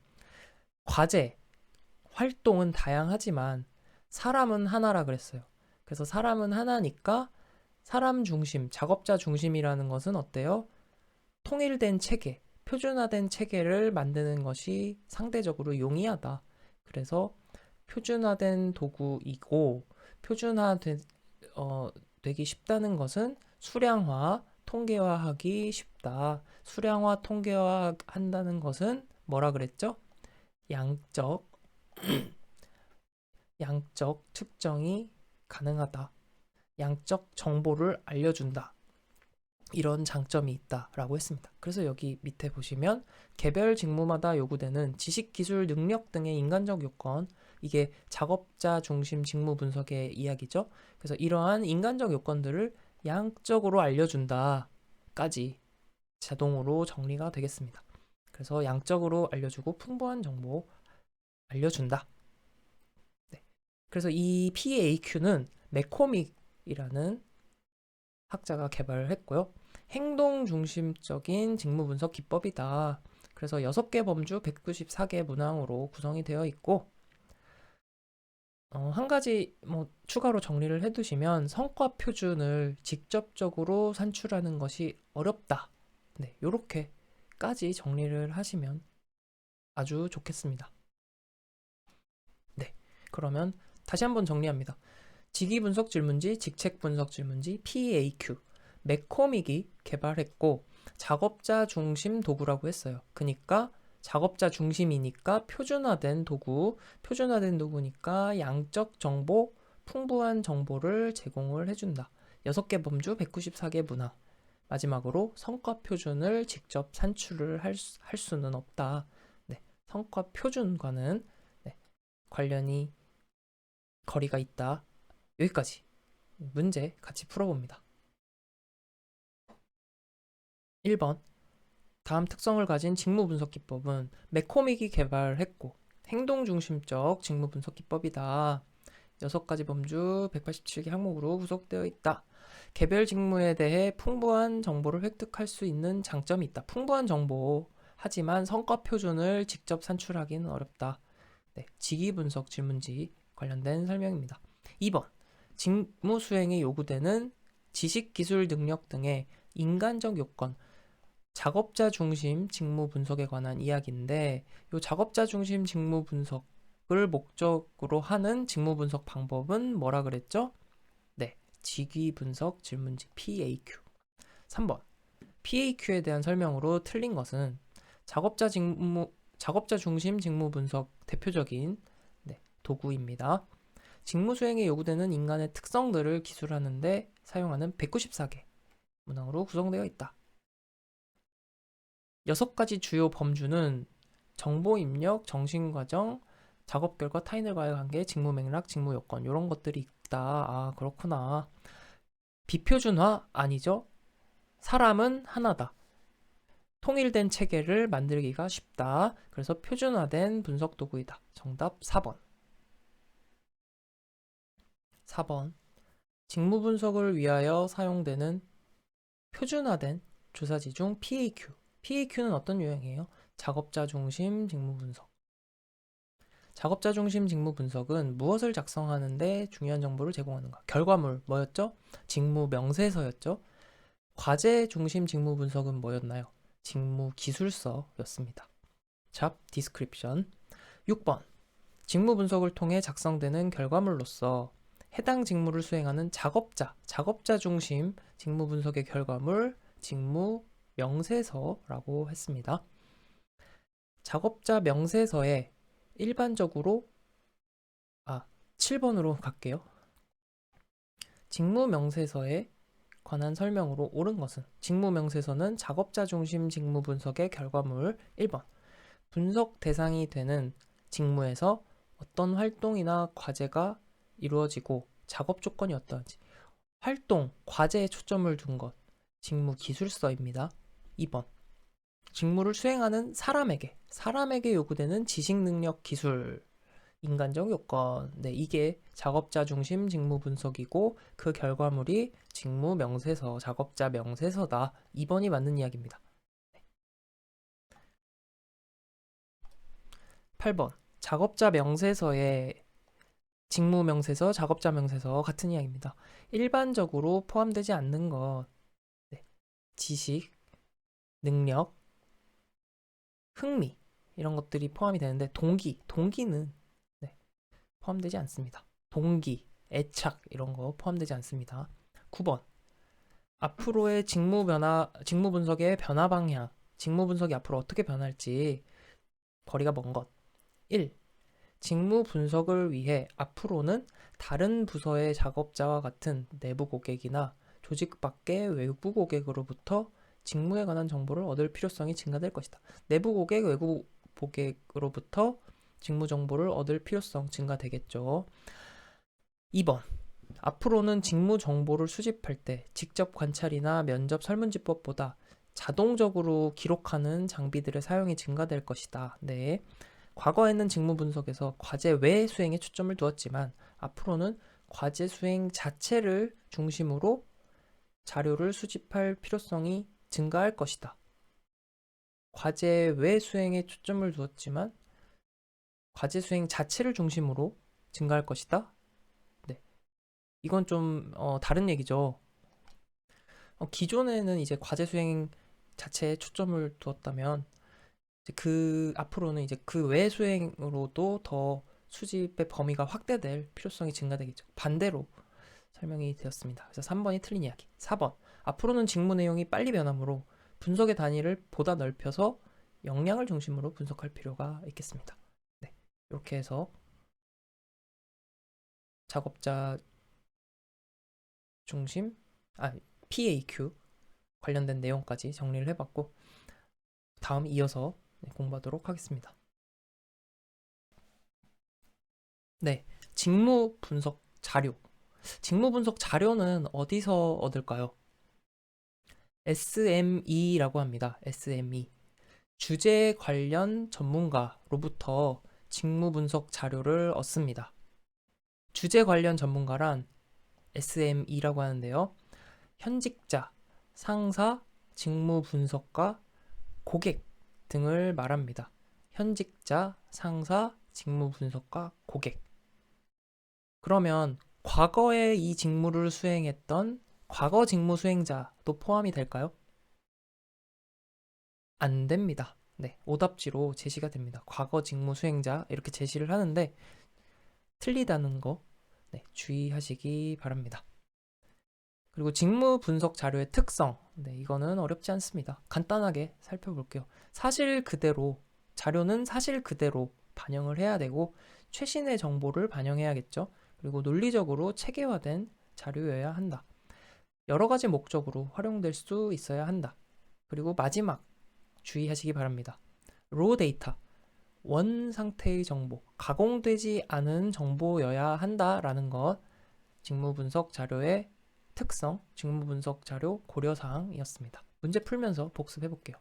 과제, 활동은 다양하지만 사람은 하나라 그랬어요. 그래서 사람은 하나니까 사람 중심, 작업자 중심이라는 것은 어때요? 통일된 체계, 표준화된 체계를 만드는 것이 상대적으로 용이하다. 그래서 표준화된 도구이고 되기 쉽다는 것은 수량화, 통계화하기 쉽다. 수량화, 통계화 한다는 것은 뭐라 그랬죠? 양적, 양적 측정이 가능하다. 양적 정보를 알려준다. 이런 장점이 있다라고 했습니다. 그래서 여기 밑에 보시면 개별 직무마다 요구되는 지식, 기술, 능력 등의 인간적 요건, 이게 작업자 중심 직무 분석의 이야기죠. 그래서 이러한 인간적 요건들을 양적으로 알려준다까지 자동으로 정리가 되겠습니다. 그래서 양적으로 알려주고 풍부한 정보 알려준다. 네. 그래서 이 PAQ는 맥코믹이라는 학자가 개발을 했고요. 행동 중심적인 직무 분석 기법이다. 그래서 6개 범주 194개 문항으로 구성이 되어 있고 한 가지 추가로 정리를 해두시면 성과 표준을 직접적으로 산출하는 것이 어렵다. 네, 요렇게까지 정리를 하시면 아주 좋겠습니다. 네, 그러면 다시 한번 정리합니다. 직위 분석 질문지, 직책 분석 질문지, PAQ. 맥코믹이 개발했고 작업자 중심 도구라고 했어요. 그러니까 작업자 중심이니까 표준화된 도구니까 양적 정보, 풍부한 정보를 제공을 해준다. 6개 범주 194개 문항. 마지막으로 성과 표준을 직접 산출을 할 수는 없다. 네, 성과 표준과는 네, 관련이 거리가 있다. 여기까지 문제 같이 풀어봅니다. 1번 다음 특성을 가진 직무 분석 기법은 맥코믹이 개발했고 행동 중심적 직무 분석 기법이다. 6가지 범주 187개 항목으로 구성되어 있다. 개별 직무에 대해 풍부한 정보를 획득할 수 있는 장점이 있다. 풍부한 정보, 하지만 성과 표준을 직접 산출하기는 어렵다. 네, 직위 분석 질문지 관련된 설명입니다. 2번. 직무 수행에 요구되는 지식, 기술, 능력 등의 인간적 요건, 작업자 중심 직무 분석에 관한 이야기인데, 이 작업자 중심 직무 분석을 목적으로 하는 직무 분석 방법은 뭐라 그랬죠? 네, 직위 분석 질문지 PAQ. 3번. PAQ에 대한 설명으로 틀린 것은 작업자 중심 직무 분석 대표적인 도구입니다. 직무 수행에 요구되는 인간의 특성들을 기술하는데 사용하는 194개 문항으로 구성되어 있다. 6가지 주요 범주는 정보 입력, 정신 과정, 작업 결과, 타인들과의 관계, 직무 맥락, 직무 요건 이런 것들이 있다. 아, 그렇구나. 비표준화 아니죠? 사람은 하나다. 통일된 체계를 만들기가 쉽다. 그래서 표준화된 분석 도구이다. 정답 4번. 4번. 직무 분석을 위하여 사용되는 표준화된 조사지 중 PAQ. PAQ는 어떤 유형이에요? 작업자 중심 직무 분석. 작업자 중심 직무 분석은 무엇을 작성하는데 중요한 정보를 제공하는가? 결과물 뭐였죠? 직무 명세서였죠? 과제 중심 직무 분석은 뭐였나요? 직무 기술서였습니다. 잡 디스크립션. 6번. 직무 분석을 통해 작성되는 결과물로서 해당 직무를 수행하는 작업자 중심 직무 분석의 결과물, 직무 명세서라고 했습니다. 작업자 명세서에 일반적으로 7번으로 갈게요. 직무 명세서에 관한 설명으로 옳은 것은 직무 명세서는 작업자 중심 직무 분석의 결과물 1번. 분석 대상이 되는 직무에서 어떤 활동이나 과제가 이루어지고 작업 조건이 어떠한지 활동, 과제에 초점을 둔 것, 직무 기술서입니다. 2번. 직무를 수행하는 사람에게 요구되는 지식, 능력, 기술, 인간적 요건. 네, 이게 작업자 중심 직무 분석이고 그 결과물이 직무 명세서, 작업자 명세서다. 2번이 맞는 이야기입니다. 8번. 작업자 명세서에 직무 명세서, 작업자 명세서 같은 이야기입니다. 일반적으로 포함되지 않는 것, 네, 지식, 능력, 흥미 이런 것들이 포함이 되는데 동기는 네, 포함되지 않습니다. 동기, 애착 이런 거 포함되지 않습니다. 9번. 앞으로의 직무 분석의 변화 방향, 직무 분석이 앞으로 어떻게 변할지 거리가 먼 것. 1. 직무 분석을 위해 앞으로는 다른 부서의 작업자와 같은 내부 고객이나 조직 밖의 외부 고객으로부터 직무에 관한 정보를 얻을 필요성이 증가될 것이다. 내부 고객, 외부 고객으로부터 직무 정보를 얻을 필요성 증가되겠죠. 2번. 앞으로는 직무 정보를 수집할 때 직접 관찰이나 면접 설문지법보다 자동적으로 기록하는 장비들의 사용이 증가될 것이다. 네. 과거에는 직무 분석에서 과제 외 수행에 초점을 두었지만 앞으로는 과제 수행 자체를 중심으로 자료를 수집할 필요성이 증가할 것이다. 과제 외 수행에 초점을 두었지만 과제 수행 자체를 중심으로 증가할 것이다. 네, 이건 좀 다른 얘기죠. 기존에는 이제 과제 수행 자체에 초점을 두었다면 그 앞으로는 이제 그 외 수행으로도 더 수집의 범위가 확대될 필요성이 증가되겠죠. 반대로 설명이 되었습니다. 그래서 3번이 틀린 이야기. 4번. 앞으로는 직무 내용이 빨리 변하므로 분석의 단위를 보다 넓혀서 역량을 중심으로 분석할 필요가 있겠습니다. 네, 이렇게 해서 작업자 중심, PAQ 관련된 내용까지 정리를 해봤고 다음 이어서 공부하도록 하겠습니다. 네, 직무 분석 자료. 직무 분석 자료는 어디서 얻을까요? SME라고 합니다. SME. 주제 관련 전문가로부터 직무 분석 자료를 얻습니다. 주제 관련 전문가란 SME라고 하는데요. 현직자, 상사, 직무 분석가, 고객 등을 말합니다. 현직자, 상사, 직무 분석과 고객. 그러면 과거에 이 직무를 수행했던 과거 직무 수행자도 포함이 될까요? 안 됩니다. 네, 오답지로 제시가 됩니다. 과거 직무 수행자 이렇게 제시를 하는데 틀리다는 거 네, 주의하시기 바랍니다. 그리고 직무 분석 자료의 특성. 네, 이거는 어렵지 않습니다. 간단하게 살펴볼게요. 사실 그대로, 자료는 사실 그대로 반영을 해야 되고, 최신의 정보를 반영해야겠죠. 그리고 논리적으로 체계화된 자료여야 한다. 여러 가지 목적으로 활용될 수 있어야 한다. 그리고 마지막 주의하시기 바랍니다. 로 데이터, 원 상태의 정보, 가공되지 않은 정보여야 한다라는 것, 직무 분석 자료의 특성, 직무 분석 자료 고려사항이었습니다. 문제 풀면서 복습해 볼게요.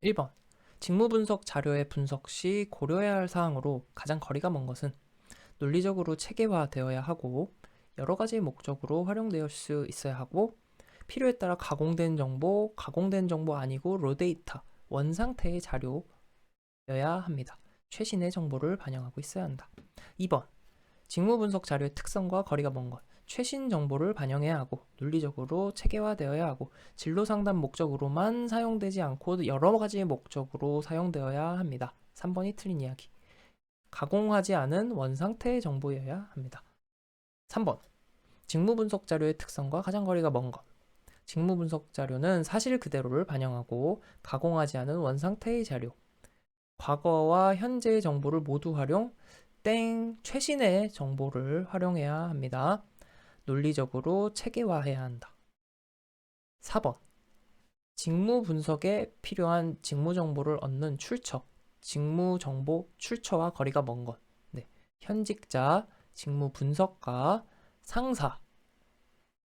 1번. 직무 분석 자료의 분석 시 고려해야 할 사항으로 가장 거리가 먼 것은 논리적으로 체계화되어야 하고 여러 가지 목적으로 활용될 수 있어야 하고 필요에 따라 가공된 정보 아니고 로 데이터, 원 상태의 자료여야 합니다. 최신의 정보를 반영하고 있어야 한다. 2번. 직무 분석 자료의 특성과 거리가 먼 것. 최신 정보를 반영해야 하고 논리적으로 체계화되어야 하고 진로 상담 목적으로만 사용되지 않고 여러 가지 목적으로 사용되어야 합니다. 3번이 틀린 이야기. 가공하지 않은 원상태의 정보여야 합니다. 3번. 직무 분석 자료의 특성과 가장 거리가 먼 것. 직무 분석 자료는 사실 그대로를 반영하고 가공하지 않은 원상태의 자료. 과거와 현재의 정보를 모두 활용, 최신의 정보를 활용해야 합니다. 논리적으로 체계화해야 한다. 4번. 직무 분석에 필요한 직무 정보를 얻는 출처, 직무 정보 출처와 거리가 먼 것. 네. 현직자, 직무 분석가, 상사,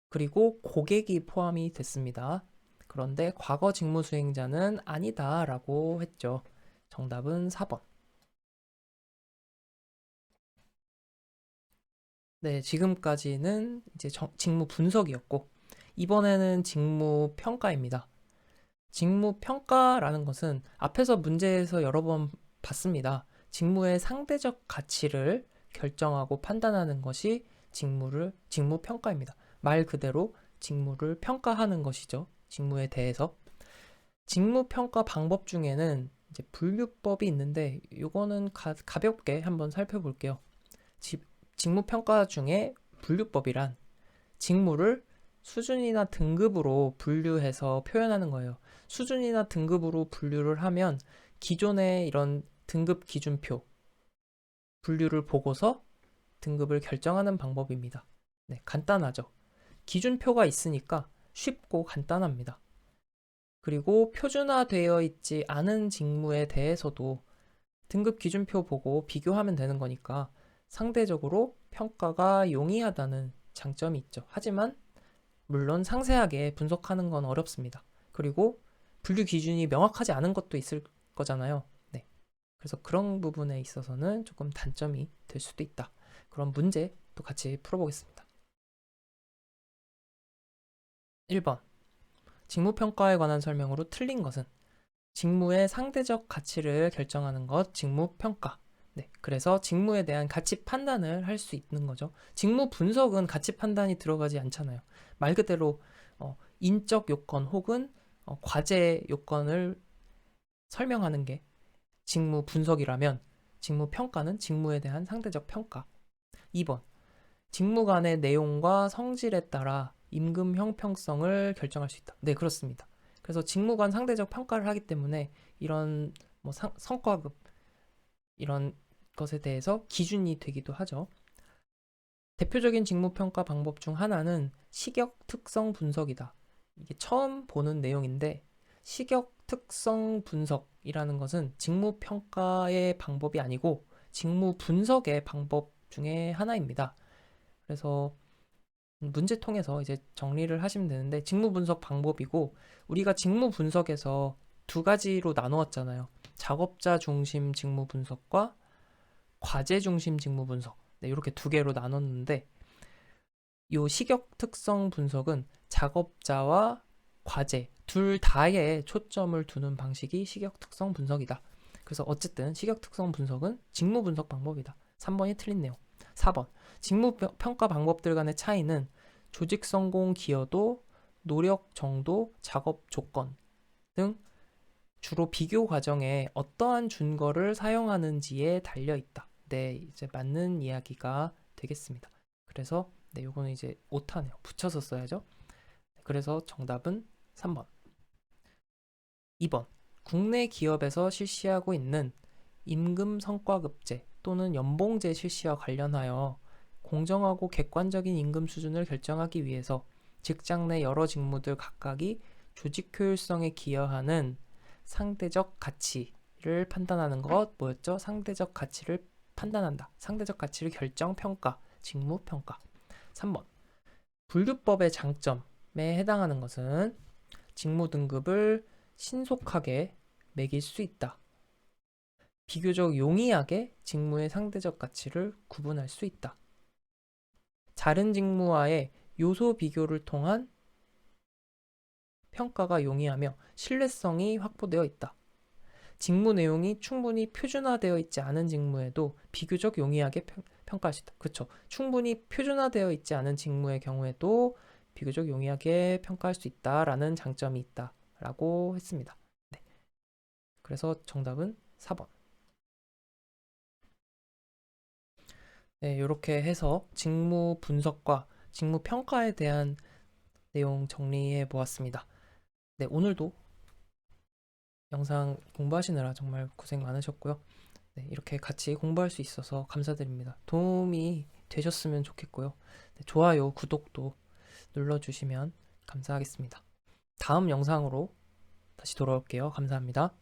그리고 고객이 포함이 됐습니다. 그런데 과거 직무 수행자는 아니다라고 했죠. 정답은 4번. 네, 지금까지는 이제 직무 분석이었고, 이번에는 직무 평가입니다. 직무 평가라는 것은 앞에서 문제에서 여러 번 봤습니다. 직무의 상대적 가치를 결정하고 판단하는 것이 직무 평가입니다. 말 그대로 직무를 평가하는 것이죠. 직무에 대해서. 직무 평가 방법 중에는 이제 분류법이 있는데, 이거는 가볍게 한번 살펴볼게요. 직무 평가 중에 분류법이란 직무를 수준이나 등급으로 분류해서 표현하는 거예요. 수준이나 등급으로 분류를 하면 기존의 이런 등급 기준표 분류를 보고서 등급을 결정하는 방법입니다. 네, 간단하죠. 기준표가 있으니까 쉽고 간단합니다. 그리고 표준화되어 있지 않은 직무에 대해서도 등급 기준표 보고 비교하면 되는 거니까 상대적으로 평가가 용이하다는 장점이 있죠. 하지만 물론 상세하게 분석하는 건 어렵습니다. 그리고 분류 기준이 명확하지 않은 것도 있을 거잖아요. 네. 그래서 그런 부분에 있어서는 조금 단점이 될 수도 있다. 그런 문제도 같이 풀어보겠습니다. 1번. 직무평가에 관한 설명으로 틀린 것은 직무의 상대적 가치를 결정하는 것, 직무평가. 네, 그래서 직무에 대한 가치 판단을 할 수 있는 거죠. 직무 분석은 가치 판단이 들어가지 않잖아요. 말 그대로 인적 요건 혹은 과제 요건을 설명하는 게 직무 분석이라면 직무 평가는 직무에 대한 상대적 평가. 2번. 직무 간의 내용과 성질에 따라 임금 형평성을 결정할 수 있다. 네, 그렇습니다. 그래서 직무 간 상대적 평가를 하기 때문에 이런 뭐 성과급 이런 것에 대해서 기준이 되기도 하죠. 대표적인 직무평가 방법 중 하나는 시격 특성 분석이다. 이게 처음 보는 내용인데 시격 특성 분석이라는 것은 직무평가의 방법이 아니고 직무 분석의 방법 중에 하나입니다. 그래서 문제 통해서 이제 정리를 하시면 되는데 직무 분석 방법이고 우리가 직무 분석에서 두 가지로 나누었잖아요. 작업자 중심 직무 분석과 과제 중심 직무 분석. 네, 이렇게 두 개로 나눴는데 이 시격 특성 분석은 작업자와 과제 둘 다에 초점을 두는 방식이 시격 특성 분석이다. 그래서 어쨌든 식역 특성 분석은 직무 분석 방법이다. 3번이 틀린 내용. 4번. 직무 평가 방법들 간의 차이는 조직 성공 기여도, 노력 정도, 작업 조건 등 주로 비교 과정에 어떠한 준거를 사용하는지에 달려 있다. 네, 이제 맞는 이야기가 되겠습니다. 그래서 네, 요거는 이제 오타네요. 붙여서 써야죠. 그래서 정답은 3번. 2번. 국내 기업에서 실시하고 있는 임금 성과급제 또는 연봉제 실시와 관련하여 공정하고 객관적인 임금 수준을 결정하기 위해서 직장 내 여러 직무들 각각이 조직 효율성에 기여하는 상대적 가치를 판단하는 것 뭐였죠? 상대적 가치를 판단한다. 상대적 가치를 결정 평가, 직무 평가. 3번. 분류법의 장점에 해당하는 것은 직무 등급을 신속하게 매길 수 있다. 비교적 용이하게 직무의 상대적 가치를 구분할 수 있다. 다른 직무와의 요소 비교를 통한 평가가 용이하며 신뢰성이 확보되어 있다. 직무 내용이 충분히 표준화되어 있지 않은 직무에도 비교적 용이하게 평가할 수 있다. 그렇죠. 충분히 표준화되어 있지 않은 직무의 경우에도 비교적 용이하게 평가할 수 있다라는 장점이 있다라고 했습니다. 네. 그래서 정답은 4번. 네, 이렇게 해서 직무 분석과 직무 평가에 대한 내용 정리해 보았습니다. 네, 오늘도 영상 공부하시느라 정말 고생 많으셨고요. 네, 이렇게 같이 공부할 수 있어서 감사드립니다. 도움이 되셨으면 좋겠고요. 네, 좋아요, 구독도 눌러주시면 감사하겠습니다. 다음 영상으로 다시 돌아올게요. 감사합니다.